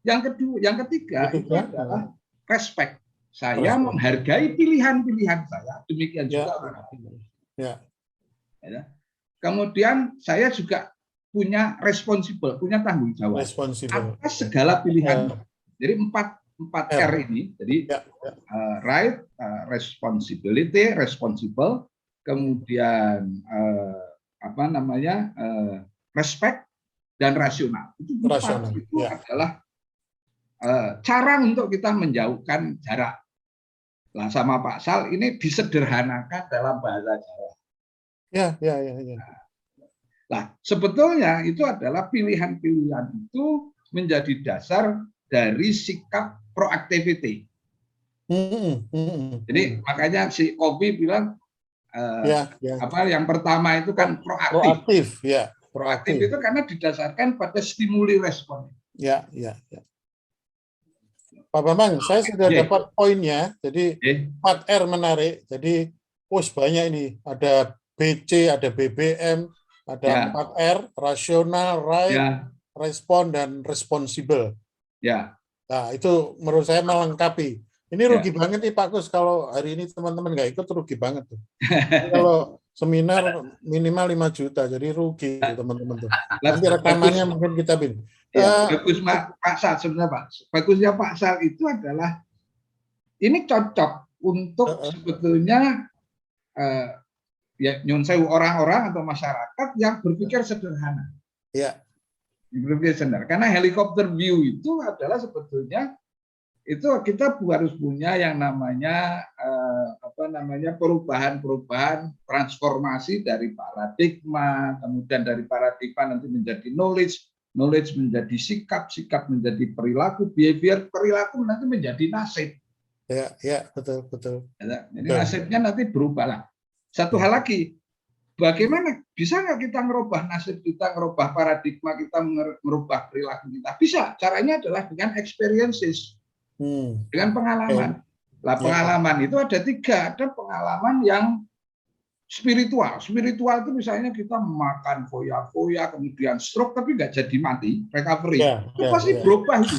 Yang ketiga itu adalah respect. Saya menghargai pilihan-pilihan saya, demikian juga orang. Ya. Kemudian saya juga punya punya tanggung jawab atas segala pilihan. Jadi 4 R ini, jadi right, responsibility, responsible, kemudian respect dan rasional. Itu adalah cara untuk kita menjauhkan jarak. Nah, sama Pak Sal ini disederhanakan dalam bahasa Jawa. Ya. Nah, sebetulnya itu adalah pilihan-pilihan itu menjadi dasar dari sikap proactivity. Jadi makanya si Kobi bilang yang pertama itu kan proaktif. Proaktif itu karena didasarkan pada stimuli respon. Ya. Pak Bambang, saya sudah dapat poinnya. Jadi 4R menarik. Jadi banyak ini. Ada BC, ada BBM, ada 4R, rasional, right, respon, dan responsible. Ya. Nah, itu menurut saya melengkapi. Ini rugi banget nih Pak Kus, kalau hari ini teman-teman nggak ikut, rugi banget tuh. Kalau seminar minimal 5 juta, jadi rugi teman-teman tuh. Nanti rekamannya mungkin kita bin. Bagus Pak Sal, sebenarnya Pak. Bagusnya Pak Sal itu adalah ini cocok untuk sebetulnya nyun sewu orang-orang atau masyarakat yang berpikir sederhana. Iya. Berpikir sederhana. Karena helikopter view itu adalah sebetulnya itu kita harus punya yang namanya perubahan transformasi dari paradigma, kemudian dari paradigma nanti menjadi knowledge menjadi sikap menjadi perilaku, perilaku nanti menjadi nasib. Ya, betul. Jadi nasibnya nanti berubah lah. Satu hal lagi, bagaimana bisa nggak kita merubah nasib kita, merubah paradigma kita, merubah perilaku kita? Bisa. Caranya adalah dengan experiences, dengan pengalaman. Lah pengalaman itu ada 3. Ada pengalaman yang spiritual. Spiritual itu misalnya kita makan foya-foya, kemudian stroke tapi nggak jadi mati, recovery. Itu pasti berubah itu.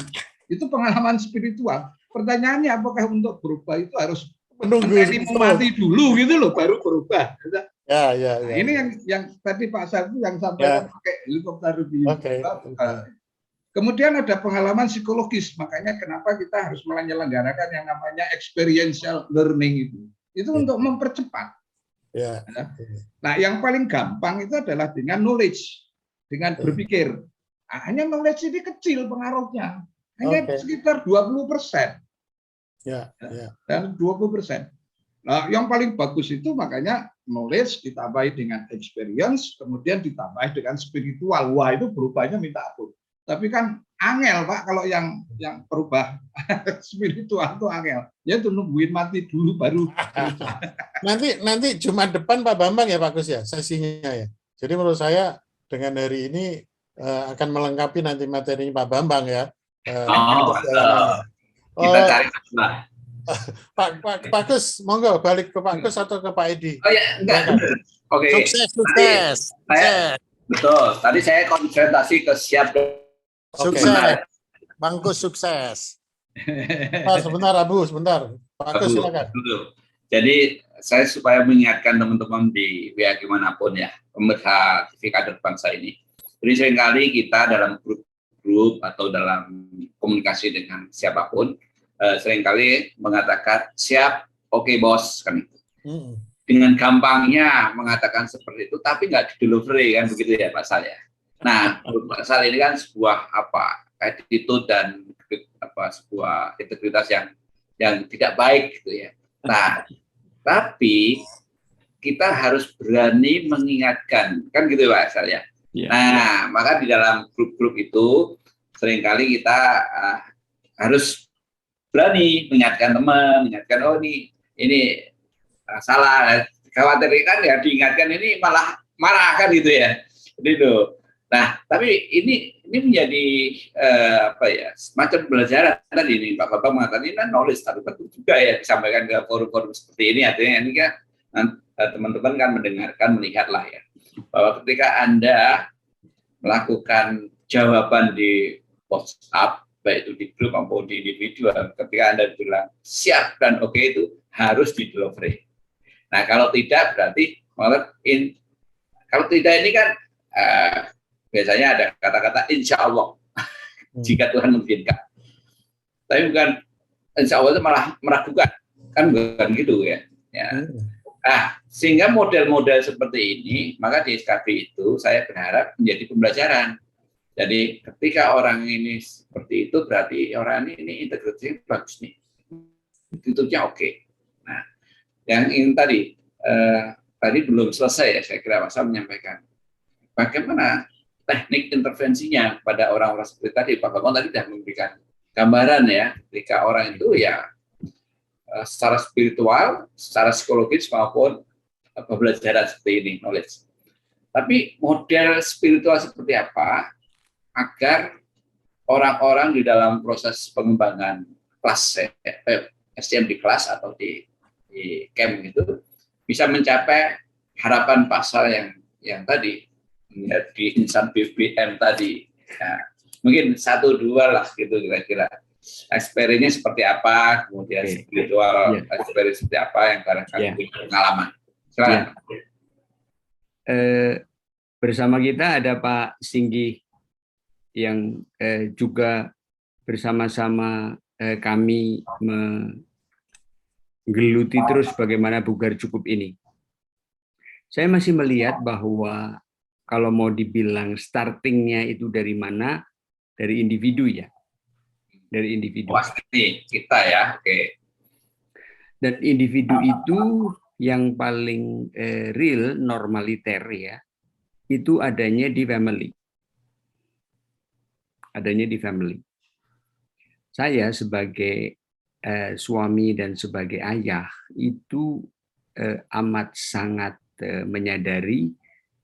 Itu pengalaman spiritual. Pertanyaannya apakah untuk berubah itu harus menunggu mati dulu gitu loh baru berubah. Ya. Ini yang tadi Pak Sal yang sampaikan pakai helikopter review. Kemudian ada pengalaman psikologis, makanya kenapa kita harus menyelenggarakan yang namanya experiential learning itu. Itu untuk mempercepat. Ya. Nah, yang paling gampang itu adalah dengan knowledge, dengan berpikir. Hanya knowledge ini kecil pengaruhnya, hanya sekitar 20%. Dan 20%. Nah, yang paling bagus itu makanya knowledge ditambahi dengan experience, kemudian ditambahi dengan spiritual. Wah, itu berubahnya minta ampun. Tapi kan angel Pak, kalau yang berubah spiritual itu angel. Ya itu nungguin mati dulu baru. nanti Jumat depan Pak Bambang ya Pak Gus ya sesinya ya. Jadi menurut saya dengan hari ini akan melengkapi nanti materi Pak Bambang ya. Kita cari Pak Gus, monggo balik ke Pak Gus atau ke Pak Edi? Oh ya, enggak. Oke. Sukses. Betul. Tadi saya konsentrasi ke siap. Sukses. Bang Gus sukses. Sebentar Abu, sebentar. Pak Gus silakan. Jadi saya supaya mengingatkan teman-teman di WA dimanapun ya, pemirsa TV Kader Bangsa ini. Jadi seringkali kita dalam grup atau dalam komunikasi dengan siapapun, seringkali mengatakan siap, oke bos, kan itu. Dengan gampangnya mengatakan seperti itu, tapi nggak di-delivery kan begitu ya Pak Sal ya. Nah, Pak Sal ini kan sebuah attitude dan sebuah integritas yang tidak baik gitu ya. Nah, tapi kita harus berani mengingatkan, kan gitu Pak Sal ya. Nah, maka di dalam grup-grup itu seringkali kita harus berani mengingatkan teman, mengingatkan ini salah, khawatir kan ya diingatkan ini malah marah kan gitu ya. Jadi itu. Nah, tapi ini menjadi semacam pembelajaran tadi ini Pak Bapak mengatakan ini kan knowledge tapi betul juga ya disampaikan ke forum-forum seperti ini. Artinya ini kan teman-teman kan mendengarkan, melihatlah ya bahwa ketika Anda melakukan jawaban di WhatsApp baik itu di grup maupun di individu, ketika Anda bilang siap dan oke itu harus di-delivery. Nah, kalau tidak berarti kalau tidak ini kan biasanya ada kata-kata insya Allah jika Tuhan mengizinkan. Tapi bukan insya Allah itu malah meragukan, kan bukan gitu ya. Nah, sehingga model-model seperti ini, maka di SKB itu saya berharap menjadi pembelajaran. Jadi ketika orang ini seperti itu, berarti orang ini integrasinya bagus nih, tutupnya oke. Nah, yang ini tadi belum selesai ya, saya kira Mas Sam menyampaikan bagaimana teknik intervensinya pada orang-orang seperti tadi. Pak Bambang tadi sudah memberikan gambaran ya, ketika orang itu ya secara spiritual, secara psikologis maupun pembelajaran seperti ini, knowledge. Tapi model spiritual seperti apa agar orang-orang di dalam proses pengembangan kelas SDM di kelas atau di camp itu bisa mencapai harapan pasar yang tadi di insan BBM tadi. Nah, mungkin 1-2 lah gitu kira-kira. Experience seperti apa, kemudian spiritual experience seperti apa yang barangkali punya pengalaman. Silakan. Bersama kita ada Pak Singgih yang juga bersama-sama kami menggeluti terus bagaimana Bugar Cukup ini. Saya masih melihat bahwa kalau mau dibilang startingnya itu dari mana, dari individu ya, dari individu. Pasti kita ya, oke. Dan individu itu yang paling real, normaliter ya, itu adanya di family. Adanya di family. Saya sebagai suami dan sebagai ayah itu amat sangat menyadari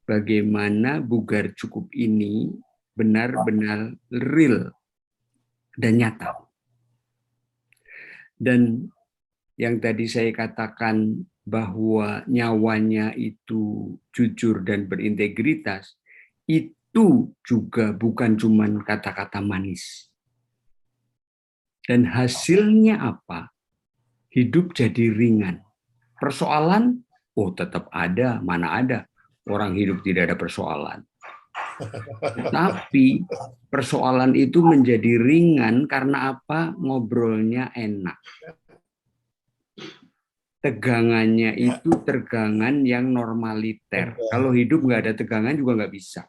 bagaimana Bugar Cukup ini benar-benar real dan nyata. Dan yang tadi saya katakan bahwa nyawanya itu jujur dan berintegritas, itu juga bukan cuma kata-kata manis. Dan hasilnya apa? Hidup jadi ringan. Persoalan, oh tetap ada, mana ada. Orang hidup tidak ada persoalan. Tapi persoalan itu menjadi ringan karena apa? Ngobrolnya enak. Tegangannya itu tegangan yang normaliter. Kalau hidup nggak ada tegangan juga nggak bisa.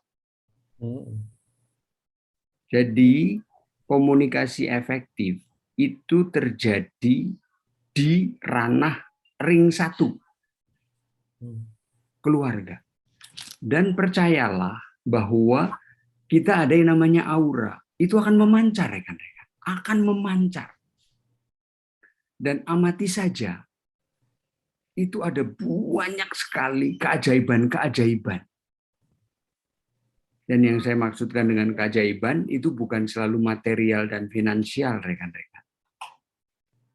Jadi komunikasi efektif itu terjadi di ranah ring 1, keluarga. Dan percayalah bahwa kita ada yang namanya aura. Itu akan memancar, rekan-rekan. Akan memancar. Dan amati saja, itu ada banyak sekali keajaiban-keajaiban. Dan yang saya maksudkan dengan keajaiban, itu bukan selalu material dan finansial, rekan-rekan.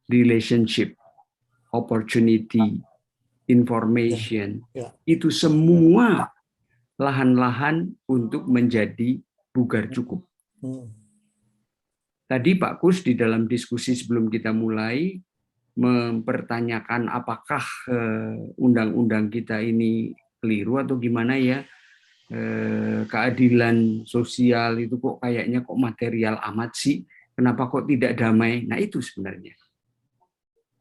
Relationship, opportunity, information, itu semua lahan-lahan untuk menjadi Bugar Cukup. Tadi Pak Kus di dalam diskusi sebelum kita mulai mempertanyakan apakah undang-undang kita ini keliru atau gimana ya, keadilan sosial itu kok kayaknya kok material amat sih, kenapa kok tidak damai? Nah itu sebenarnya.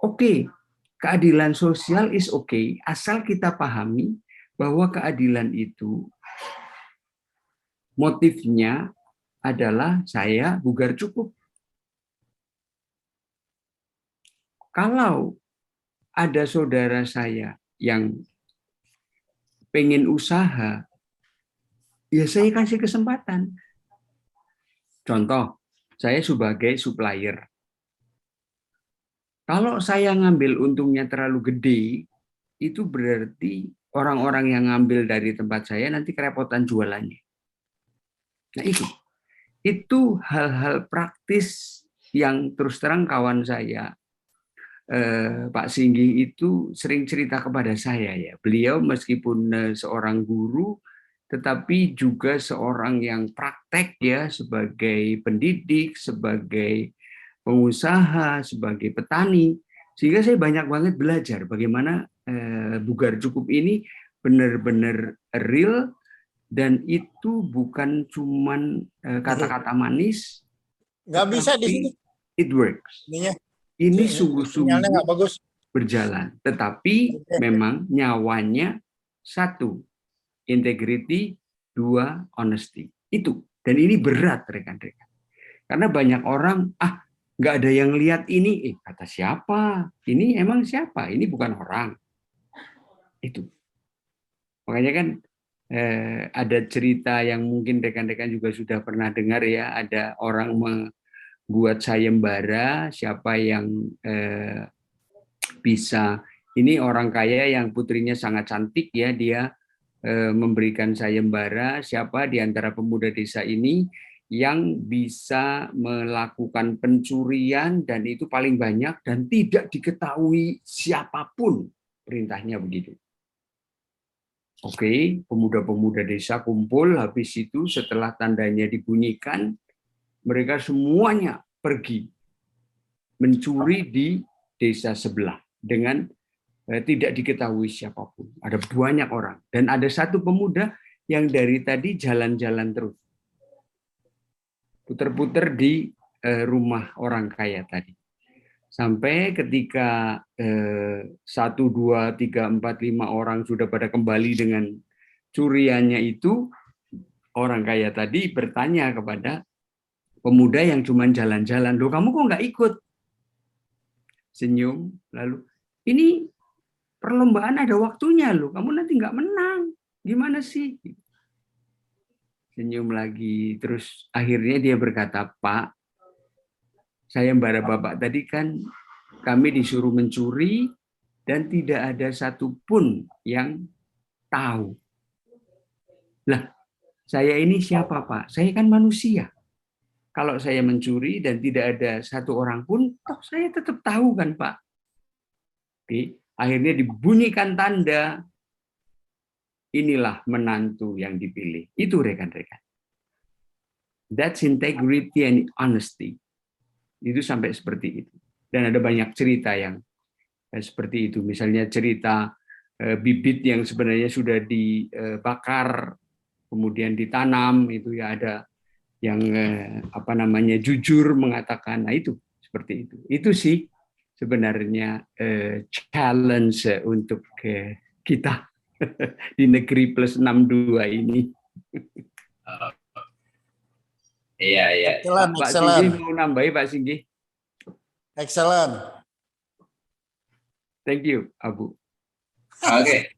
Oke, keadilan sosial is okay, asal kita pahami bahwa keadilan itu motifnya adalah saya Bugar Cukup. Kalau ada saudara saya yang pengen usaha, ya saya kasih kesempatan. Contoh, saya sebagai supplier. Kalau saya ngambil untungnya terlalu gede, itu berarti orang-orang yang ngambil dari tempat saya nanti kerepotan jualannya. Nah itu hal-hal praktis yang terus terang kawan saya, Pak Singgih itu sering cerita kepada saya ya. Beliau meskipun seorang guru, tetapi juga seorang yang praktek ya, sebagai pendidik, sebagai pengusaha, sebagai petani. Sehingga saya banyak banget belajar bagaimana Bugar Cukup ini benar-benar real, dan itu bukan cuman kata-kata manis. Nggak bisa di sini. It works. Ini sungguh-sungguh berjalan. Tetapi memang nyawanya 1, integrity, 2, honesty. Itu Dan ini berat, rekan-rekan. Karena banyak orang, nggak ada yang lihat ini. Kata siapa? Ini emang siapa? Ini bukan orang. Itu. Makanya kan ada cerita yang mungkin rekan-rekan juga sudah pernah dengar ya, ada orang membuat sayembara, siapa yang bisa, ini orang kaya yang putrinya sangat cantik ya, dia memberikan sayembara, siapa di antara pemuda desa ini yang bisa melakukan pencurian dan itu paling banyak dan tidak diketahui siapapun, perintahnya begitu. Oke, pemuda-pemuda desa kumpul, habis itu setelah tandanya dibunyikan, mereka semuanya pergi mencuri di desa sebelah dengan tidak diketahui siapapun. Ada banyak orang. Dan ada satu pemuda yang dari tadi jalan-jalan terus. Puter-puter di rumah orang kaya tadi. Sampai ketika 1, 2, 3, 4, 5 orang sudah pada kembali dengan curiannya itu, orang kaya tadi bertanya kepada pemuda yang cuma jalan-jalan, "Loh, kamu kok nggak ikut?" Senyum, lalu, "Ini perlombaan ada waktunya loh, kamu nanti nggak menang. Gimana sih?" Senyum lagi, terus akhirnya dia berkata, "Pak, sayembara Bapak tadi kan kami disuruh mencuri dan tidak ada satupun yang tahu. Lah, saya ini siapa Pak? Saya kan manusia. Kalau saya mencuri dan tidak ada satu orang pun, toh saya tetap tahu kan Pak." Oke, akhirnya dibunyikan tanda, inilah menantu yang dipilih. Itu rekan-rekan. That's integrity and honesty. Itu sampai seperti itu. Dan ada banyak cerita yang seperti itu. Misalnya cerita bibit yang sebenarnya sudah dibakar, kemudian ditanam, itu ya ada yang jujur mengatakan, nah itu seperti itu. Itu sih sebenarnya challenge untuk kita di negeri plus 62 ini. Iya. Pak Singgi mau nambahi, Pak Singgi? Excellent. Thank you, Abu. Oke.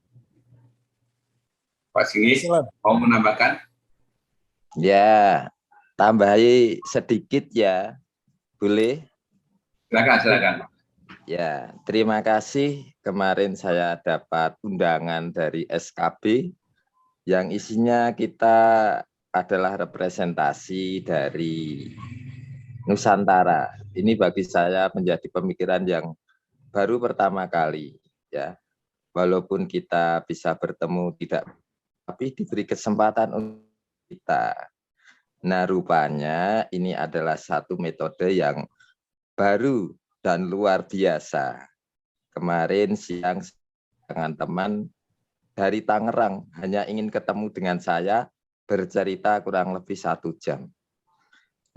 Pak Singgi, mau menambahkan? Ya, tambahi sedikit ya, boleh? Silakan. Ya, terima kasih. Kemarin saya dapat undangan dari SKB yang isinya kita adalah representasi dari Nusantara. Ini bagi saya menjadi pemikiran yang baru pertama kali ya. Walaupun kita bisa bertemu tidak, tapi diberi kesempatan untuk kita. Nah, rupanya ini adalah satu metode yang baru dan luar biasa. Kemarin siang dengan teman dari Tangerang hanya ingin ketemu dengan saya, bercerita kurang lebih 1 jam.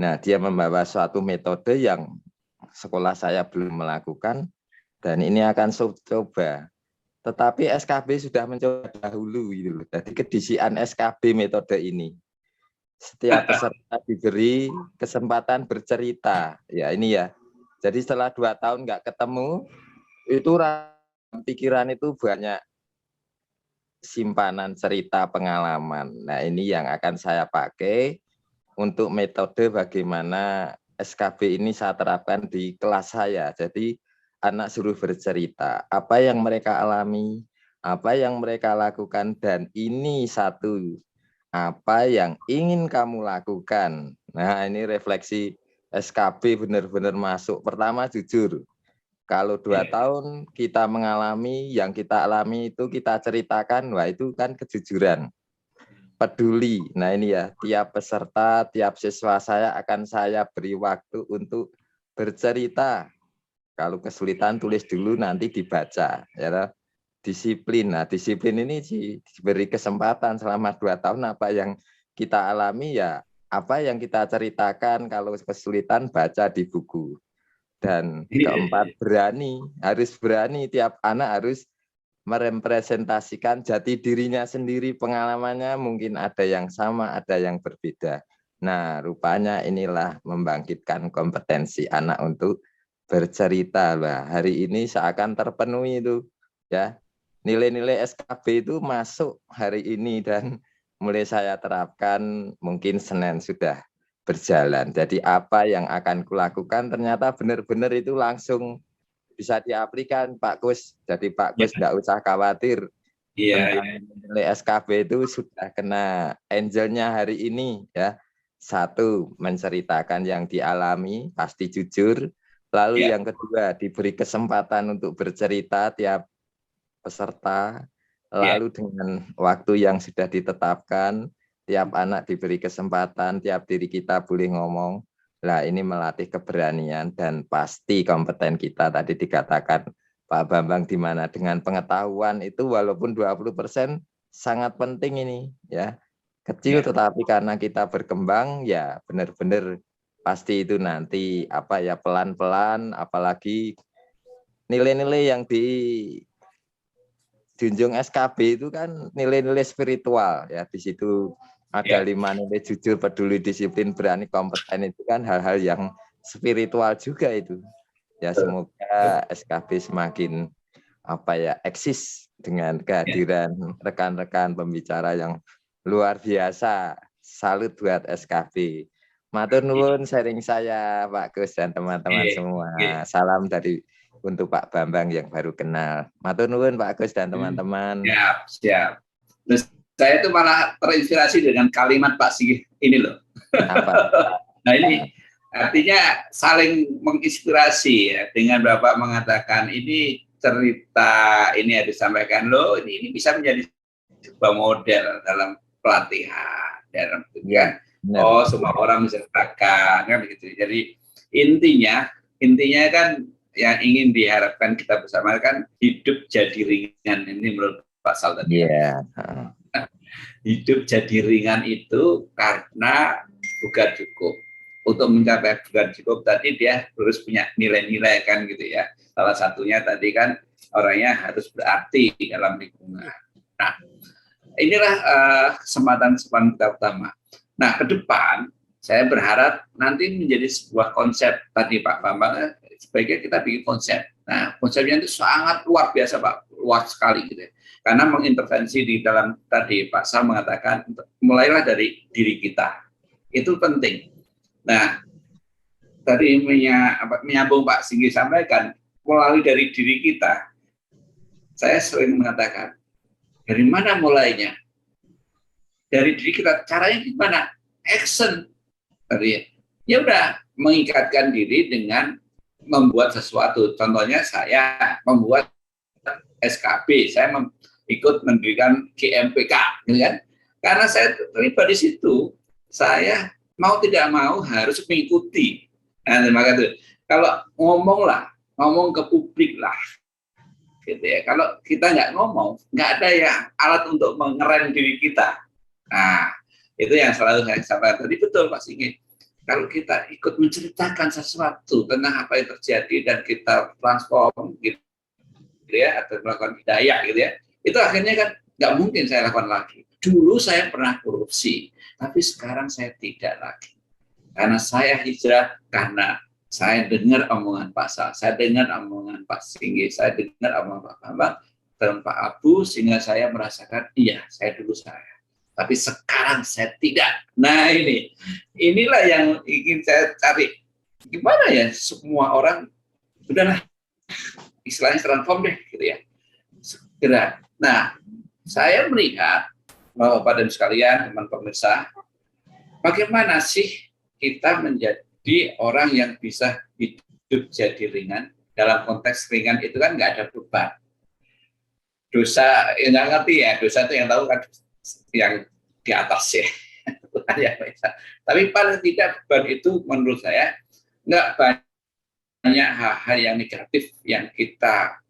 Nah, dia membawa suatu metode yang sekolah saya belum melakukan dan ini akan coba. Tetapi SKB sudah mencoba dahulu gitu. Jadi kedisian SKB metode ini. Setiap peserta diberi kesempatan bercerita. Ya, ini ya. Jadi setelah 2 tahun nggak ketemu, itu pikiran itu banyak simpanan cerita pengalaman. Nah, ini yang akan saya pakai untuk metode bagaimana SKB ini saya terapkan di kelas saya. Jadi anak suruh bercerita apa yang mereka alami, apa yang mereka lakukan, dan ini satu apa yang ingin kamu lakukan. Nah, ini refleksi SKB benar-benar masuk. Pertama jujur. Kalau 2 tahun kita mengalami yang kita alami itu kita ceritakan, wah itu kan kejujuran. Peduli. Nah ini ya, tiap peserta, tiap siswa saya akan saya beri waktu untuk bercerita. Kalau kesulitan tulis dulu, nanti dibaca. Ya, disiplin. Nah disiplin ini diberi kesempatan selama 2 tahun apa yang kita alami ya, apa yang kita ceritakan. Kalau kesulitan baca di buku. Dan keempat, harus berani, tiap anak harus merepresentasikan jati dirinya sendiri, pengalamannya mungkin ada yang sama, ada yang berbeda. Nah, rupanya inilah membangkitkan kompetensi anak untuk bercerita. Bah, hari ini seakan terpenuhi itu, ya. Nilai-nilai SKB itu masuk hari ini dan mulai saya terapkan mungkin Senin sudah berjalan. Jadi apa yang akan kulakukan ternyata benar-benar itu langsung bisa diaplikasikan Pak Kus. Jadi Pak Kus enggak usah khawatir. Nilai SKB itu sudah kena angelnya hari ini, ya. Satu, menceritakan yang dialami, pasti jujur. Lalu yang kedua, diberi kesempatan untuk bercerita tiap peserta. Lalu dengan waktu yang sudah ditetapkan, tiap anak diberi kesempatan, tiap diri kita boleh ngomong. Nah, ini melatih keberanian dan pasti kompeten kita tadi dikatakan Pak Bambang, di mana dengan pengetahuan itu walaupun 20% sangat penting ini, ya. Kecil tetapi karena kita berkembang, ya benar-benar pasti itu nanti apa ya, pelan-pelan, apalagi nilai-nilai yang dijunjung SKB itu kan nilai-nilai spiritual, ya. Di situ ada 5 nilai: jujur, peduli, disiplin, berani, kompeten. Itu kan hal-hal yang spiritual juga itu. Ya, semoga SKB semakin apa ya, eksis dengan kehadiran rekan-rekan pembicara yang luar biasa. Salut buat SKB. Matur nuwun sharing saya Pak Gus dan teman-teman semua. Salam dari untuk Pak Bambang yang baru kenal. Matur nuwun Pak Gus dan teman-teman. Siap. Terus saya itu malah terinspirasi dengan kalimat Pak Sigih ini loh. Apa? Nah, ini artinya saling menginspirasi, ya, dengan Bapak mengatakan ini cerita ini harus disampaikan loh, ini bisa menjadi sebuah model dalam pelatihan, dalam kan. Oh, semua orang menceritakan kan begitu. Jadi intinya kan yang ingin diharapkan kita bersama kan hidup jadi ringan, ini menurut Pak Sal tadi. Hidup jadi ringan itu karena bukan cukup. Untuk mencapai bukan cukup tadi dia harus punya nilai-nilai kan gitu ya. Salah satunya tadi kan orangnya harus berarti dalam lingkungan. Nah, inilah kesempatan kita utama. Nah, ke depan saya berharap nanti menjadi sebuah konsep tadi Pak Bambang, sebaiknya kita bikin konsep. Nah, konsepnya itu sangat luar biasa Pak, luas sekali gitu ya. Karena mengintervensi di dalam tadi Pak Sal mengatakan mulailah dari diri kita. Itu penting. Nah, tadi menyambung Pak Singgi sampaikan, melalui dari diri kita, saya sering mengatakan, dari mana mulainya? Dari diri kita, caranya gimana? Action. Ya udah, mengikatkan diri dengan membuat sesuatu. Contohnya saya membuat SKB, saya ikut mendirikan GMPK, gitu kan? Karena saya terlibat di situ, saya mau tidak mau harus mengikuti. Nah, terima kasih. Kalau ngomong ke publik lah, gitu ya. Kalau kita nggak ngomong, nggak ada ya alat untuk mengerem diri kita. Nah, itu yang selalu saya sampaikan tadi, betul Pak Singi. Kalau kita ikut menceritakan sesuatu tentang apa yang terjadi dan kita transform, gitu ya, atau melakukan hidayah, gitu ya, itu akhirnya kan nggak mungkin saya lakukan lagi. Dulu saya pernah korupsi, tapi sekarang saya tidak lagi. Karena saya hijrah, karena saya dengar omongan Pak Sal, saya dengar omongan Pak Singgi, saya dengar omongan Pak Bambang, dan Pak Abu, sehingga saya merasakan, iya, saya dulu saya. Tapi sekarang saya tidak. Nah inilah yang ingin saya cari. Gimana ya semua orang, udahlah, istilahnya transform deh, gitu ya. Segera. Nah, saya melihat, Bapak dan sekalian, teman pemirsa, bagaimana sih kita menjadi orang yang bisa hidup jadi ringan? Dalam konteks ringan itu kan nggak ada beban. Dosa, ya nggak ngerti ya, dosa itu yang tahu kan yang di atas ya. Tapi paling tidak beban itu menurut saya nggak banyak hal-hal yang negatif yang kita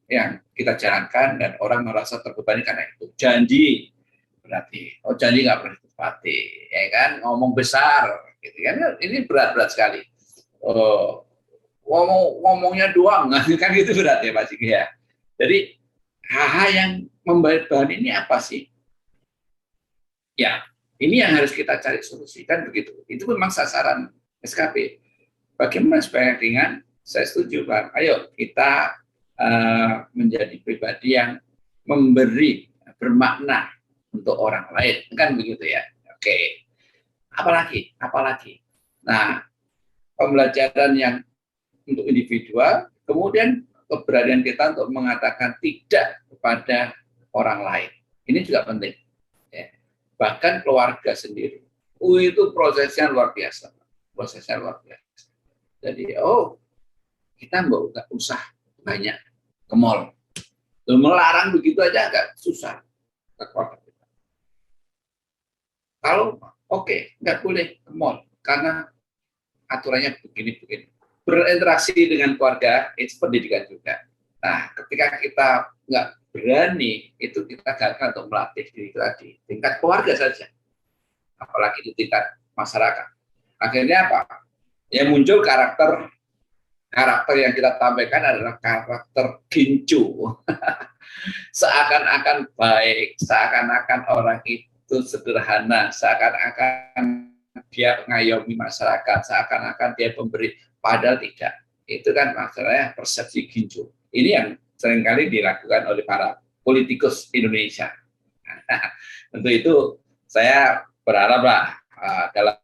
jalankan dan orang merasa terbebani karena itu. Janji, berarti janji nggak pernah ditepati, ya kan, ngomong besar gitu kan, ini berat sekali. Ngomongnya doang kan, gitu berat ya Pak Sigi ya. Jadi hal-hal yang membayar bahan ini apa sih? Ya, Ini yang harus kita cari solusi, kan begitu. Itu memang sasaran SKP. Bagaimana supaya ringan? Saya setuju, Pak. Ayo kita menjadi pribadi yang memberi bermakna untuk orang lain, kan begitu ya. Oke. Apalagi. Nah, pembelajaran yang untuk individual, kemudian keberanian kita untuk mengatakan tidak kepada orang lain. Ini juga penting. Ya. Bahkan keluarga sendiri. Itu prosesnya luar biasa. Jadi, kita nggak usah banyak ke mall. Melarang begitu aja agak susah. Kalau nggak boleh ke mall karena aturannya begini. Berinteraksi dengan keluarga itu pendidikan juga. Nah, ketika kita nggak berani, itu kita gagal untuk melatih diri kita di tingkat keluarga saja, apalagi di tingkat masyarakat. Akhirnya apa? Yang muncul karakter yang kita sampaikan adalah karakter gincu. Seakan-akan baik, seakan-akan orang itu sederhana, seakan-akan dia mengayomi masyarakat, seakan-akan dia pemberi, padahal tidak. Itu kan masalahnya persepsi gincu. Ini yang seringkali dilakukan oleh para politikus Indonesia. Untuk itu saya berharaplah dalam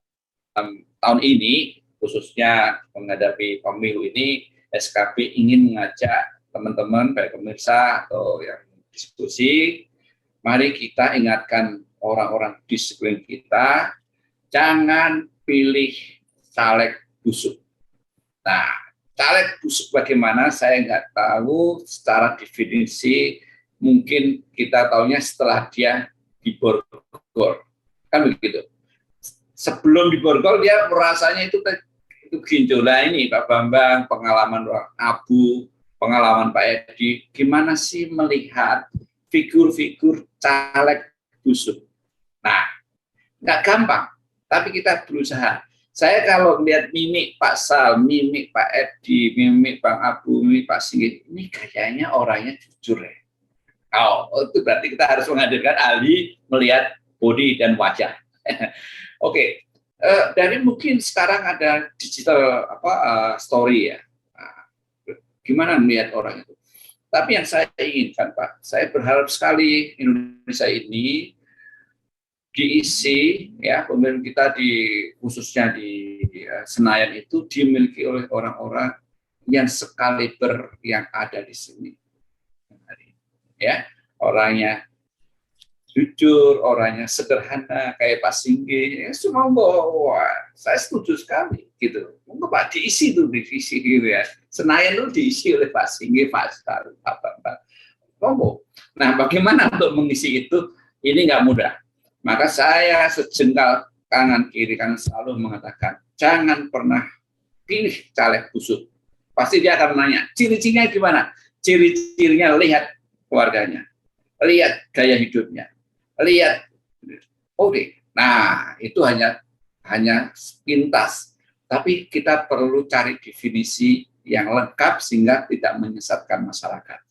tahun ini, khususnya menghadapi pemilu ini, SKP ingin mengajak teman-teman, baik pemirsa atau yang diskusi, mari kita ingatkan orang-orang di sekeliling kita, jangan pilih caleg busuk. Nah, caleg busuk bagaimana saya nggak tahu secara definisi, mungkin kita tahunya setelah dia diborgol, kan begitu. Sebelum diborgol dia merasanya itu ginjola. Ini Pak Bambang, pengalaman Abu, pengalaman Pak Edi, gimana sih melihat figur-figur caleg busuk. Nah, nggak gampang, tapi kita berusaha. Saya kalau melihat mimik Pak Sal, mimik Pak Edi, mimik Bang Abu, mimik Pak Singgih, ini kayaknya orangnya jujur ya. Itu berarti kita harus menghadirkan ahli melihat body dan wajah. Oke. Dari mungkin sekarang ada digital story ya. Gimana melihat orang itu? Tapi yang saya inginkan, Pak, saya berharap sekali Indonesia ini diisi, ya, pemilu kita khususnya di Senayan itu dimiliki oleh orang-orang yang sekaliber yang ada di sini, ya, orangnya jujur, orangnya sederhana kayak Pak Singgih, ya, semua saya setuju sekali gitu. Mungkin Pak diisi tuh divisi gitu ya. Senayan itu diisi oleh Pak Singgih, Pak Sal, Pak. Nah, bagaimana untuk mengisi itu? Ini nggak mudah. Maka saya sejengkal kanan kiri kan selalu mengatakan jangan pernah pilih caleg busuk. Pasti dia akan menanya ciri-cirinya gimana? Ciri-cirinya lihat keluarganya, lihat gaya hidupnya, lihat Nah, itu hanya pintas. Tapi kita perlu cari definisi yang lengkap sehingga tidak menyesatkan masyarakat.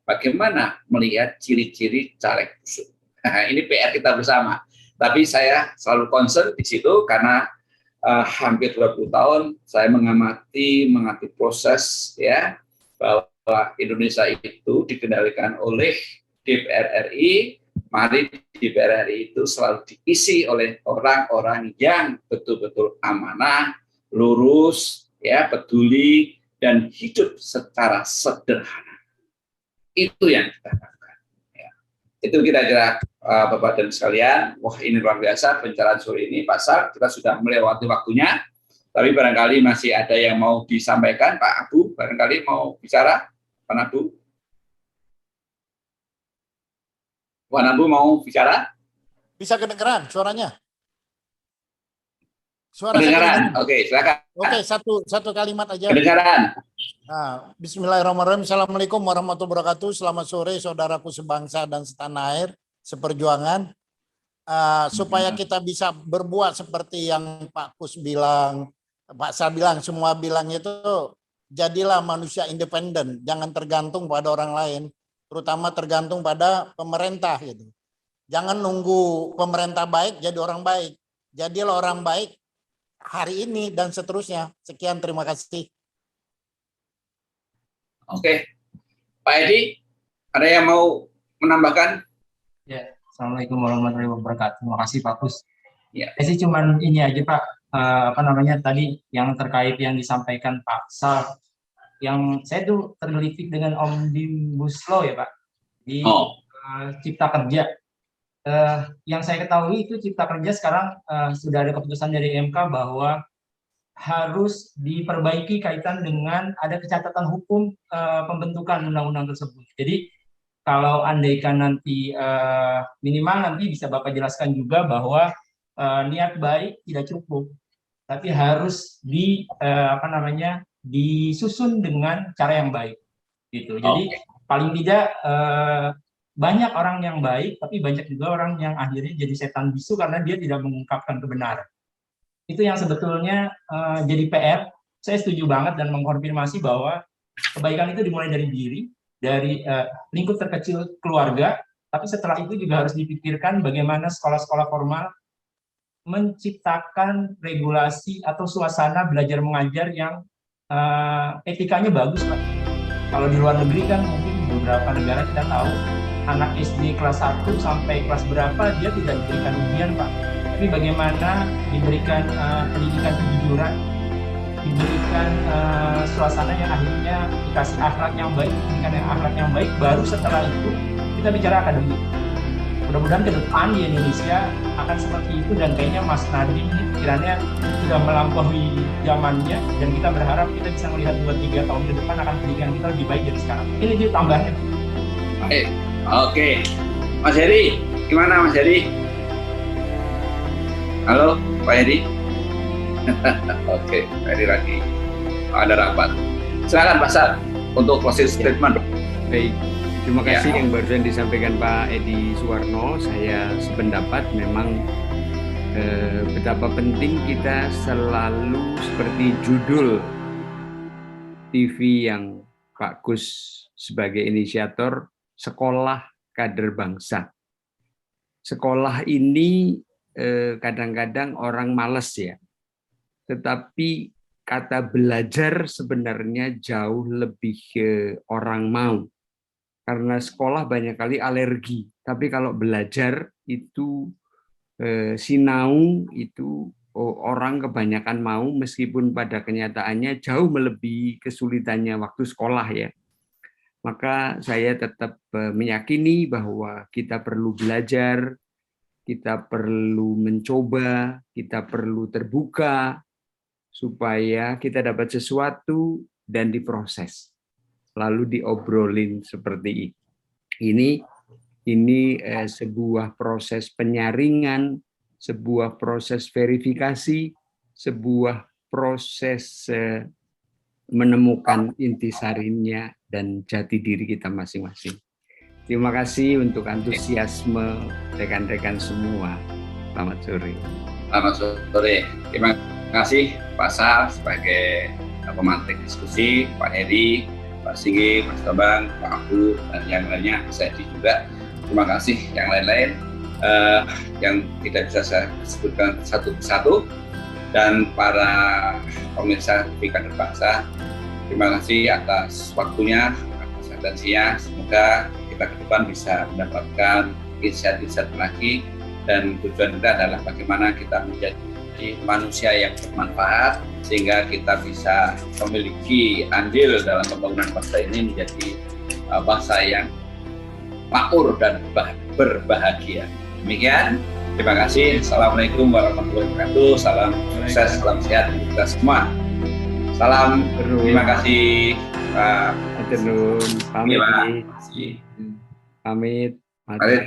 Bagaimana melihat ciri-ciri caleg busuk? Nah, ini PR kita bersama. Tapi saya selalu concern di situ karena hampir 20 tahun saya mengamati proses, ya, bahwa Indonesia itu dikendalikan oleh DPR RI. Mari DPR RI itu selalu diisi oleh orang-orang yang betul-betul amanah, lurus, ya, peduli, dan hidup secara sederhana. Itu yang kita lakukan. Ya. Itu kira-kira Bapak dan sekalian. Wah, ini luar biasa pencerahan sore ini, Pak Sal. Kita sudah melewati waktunya. Tapi barangkali masih ada yang mau disampaikan, Pak Abu. Barangkali mau bicara, Pak Abu. Pak Abu mau bicara? Bisa kedengeran suaranya? Suara kedengaran. Oke, silakan. Oke, satu kalimat aja. Kedengaran. Nah, Bismillahirrahmanirrahim. Assalamualaikum warahmatullahi wabarakatuh. Selamat sore saudaraku sebangsa dan setanah air, seperjuangan. Supaya kita bisa berbuat seperti yang Pak Kus bilang, Pak Sal bilang, semua bilang itu, jadilah manusia independen, jangan tergantung pada orang lain, terutama tergantung pada pemerintah gitu. Jangan nunggu pemerintah baik jadi orang baik. Jadilah orang baik hari ini dan seterusnya. Sekian, terima kasih. Oke, Pak Edi, ada yang mau menambahkan? Ya, Assalamualaikum warahmatullahi wabarakatuh. Terima kasih Pak Kus. Ya. Saya sih cuman ini aja Pak, tadi yang terkait yang disampaikan Pak Sal, yang saya tuh tergelitik dengan Omnibus Law ya Pak, di Cipta Kerja. Yang saya ketahui itu Cipta Kerja sekarang sudah ada keputusan dari MK bahwa harus diperbaiki kaitan dengan ada kecatatan hukum pembentukan undang-undang tersebut. Jadi kalau andaikan nanti minimal nanti bisa Bapak jelaskan juga bahwa niat baik tidak cukup, tapi harus disusun dengan cara yang baik, gitu. Jadi paling tidak banyak orang yang baik, tapi banyak juga orang yang akhirnya jadi setan bisu karena dia tidak mengungkapkan kebenaran. Itu yang sebetulnya jadi PR. Saya setuju banget dan mengkonfirmasi bahwa kebaikan itu dimulai dari diri, dari lingkup terkecil keluarga, tapi setelah itu juga harus dipikirkan bagaimana sekolah-sekolah formal menciptakan regulasi atau suasana belajar mengajar yang etikanya bagus, Pak. Kalau di luar negeri kan mungkin beberapa negara kita tahu anak SD kelas 1 sampai kelas berapa dia tidak diberikan ujian, Pak. Tapi bagaimana diberikan pendidikan kejujuran, diberikan suasana yang akhirnya dikasih akhlak yang baik, pendidikan yang akhlak yang baik, baru setelah itu kita bicara akademik. Mudah-mudahan ke depan di Indonesia akan seperti itu, dan kayaknya Mas Nadiem ini pikirannya sudah melampaui zamannya, dan kita berharap kita bisa melihat 2-3 tahun ke depan akan pendidikan kita lebih baik dari sekarang. Ini dia tambahannya. Baik, oke. Mas Heri, gimana Mas Heri? Halo, Pak Heri? Oke, Pak Heri lagi ada rapat. Silakan Pak Sal untuk closing statement. Baik. Terima kasih yang barusan disampaikan Pak Edi Suwarno. Saya sependapat, memang betapa penting kita selalu seperti judul TV yang Pak Gus sebagai inisiator, sekolah kader bangsa. Sekolah ini kadang-kadang orang males ya, tetapi kata belajar sebenarnya jauh lebih orang mau. Karena sekolah banyak kali alergi, tapi kalau belajar itu sinau itu orang kebanyakan mau, meskipun pada kenyataannya jauh melebihi kesulitannya waktu sekolah ya. Maka saya tetap meyakini bahwa kita perlu belajar, kita perlu mencoba, kita perlu terbuka supaya kita dapat sesuatu dan diproses, lalu diobrolin seperti ini. Ini sebuah proses penyaringan, sebuah proses verifikasi, sebuah proses menemukan intisarinya dan jati diri kita masing-masing. Terima kasih untuk antusiasme rekan-rekan semua. Selamat sore. Selamat sore. Terima kasih Pak Sal sebagai pemantik diskusi, Pak Heri, Pak Singgi, Mas Bambang, Pak Abu, dan yang lainnya, saya juga. Terima kasih yang lain-lain yang tidak bisa saya sebutkan satu persatu, dan para pemirsa TV Kader Bangsa, terima kasih atas waktunya, atas atensinya. Semoga kita ke depan bisa mendapatkan insight-insight lagi, dan tujuan kita adalah bagaimana kita menjadi manusia yang bermanfaat, sehingga kita bisa memiliki andil dalam pembangunan bangsa ini menjadi bangsa yang makmur dan berbahagia. Demikian, terima kasih. Assalamualaikum warahmatullahi wabarakatuh. Salam sukses, salam sehat untuk kita semua. Salam, terima kasih Pak. Pamit. Pamit.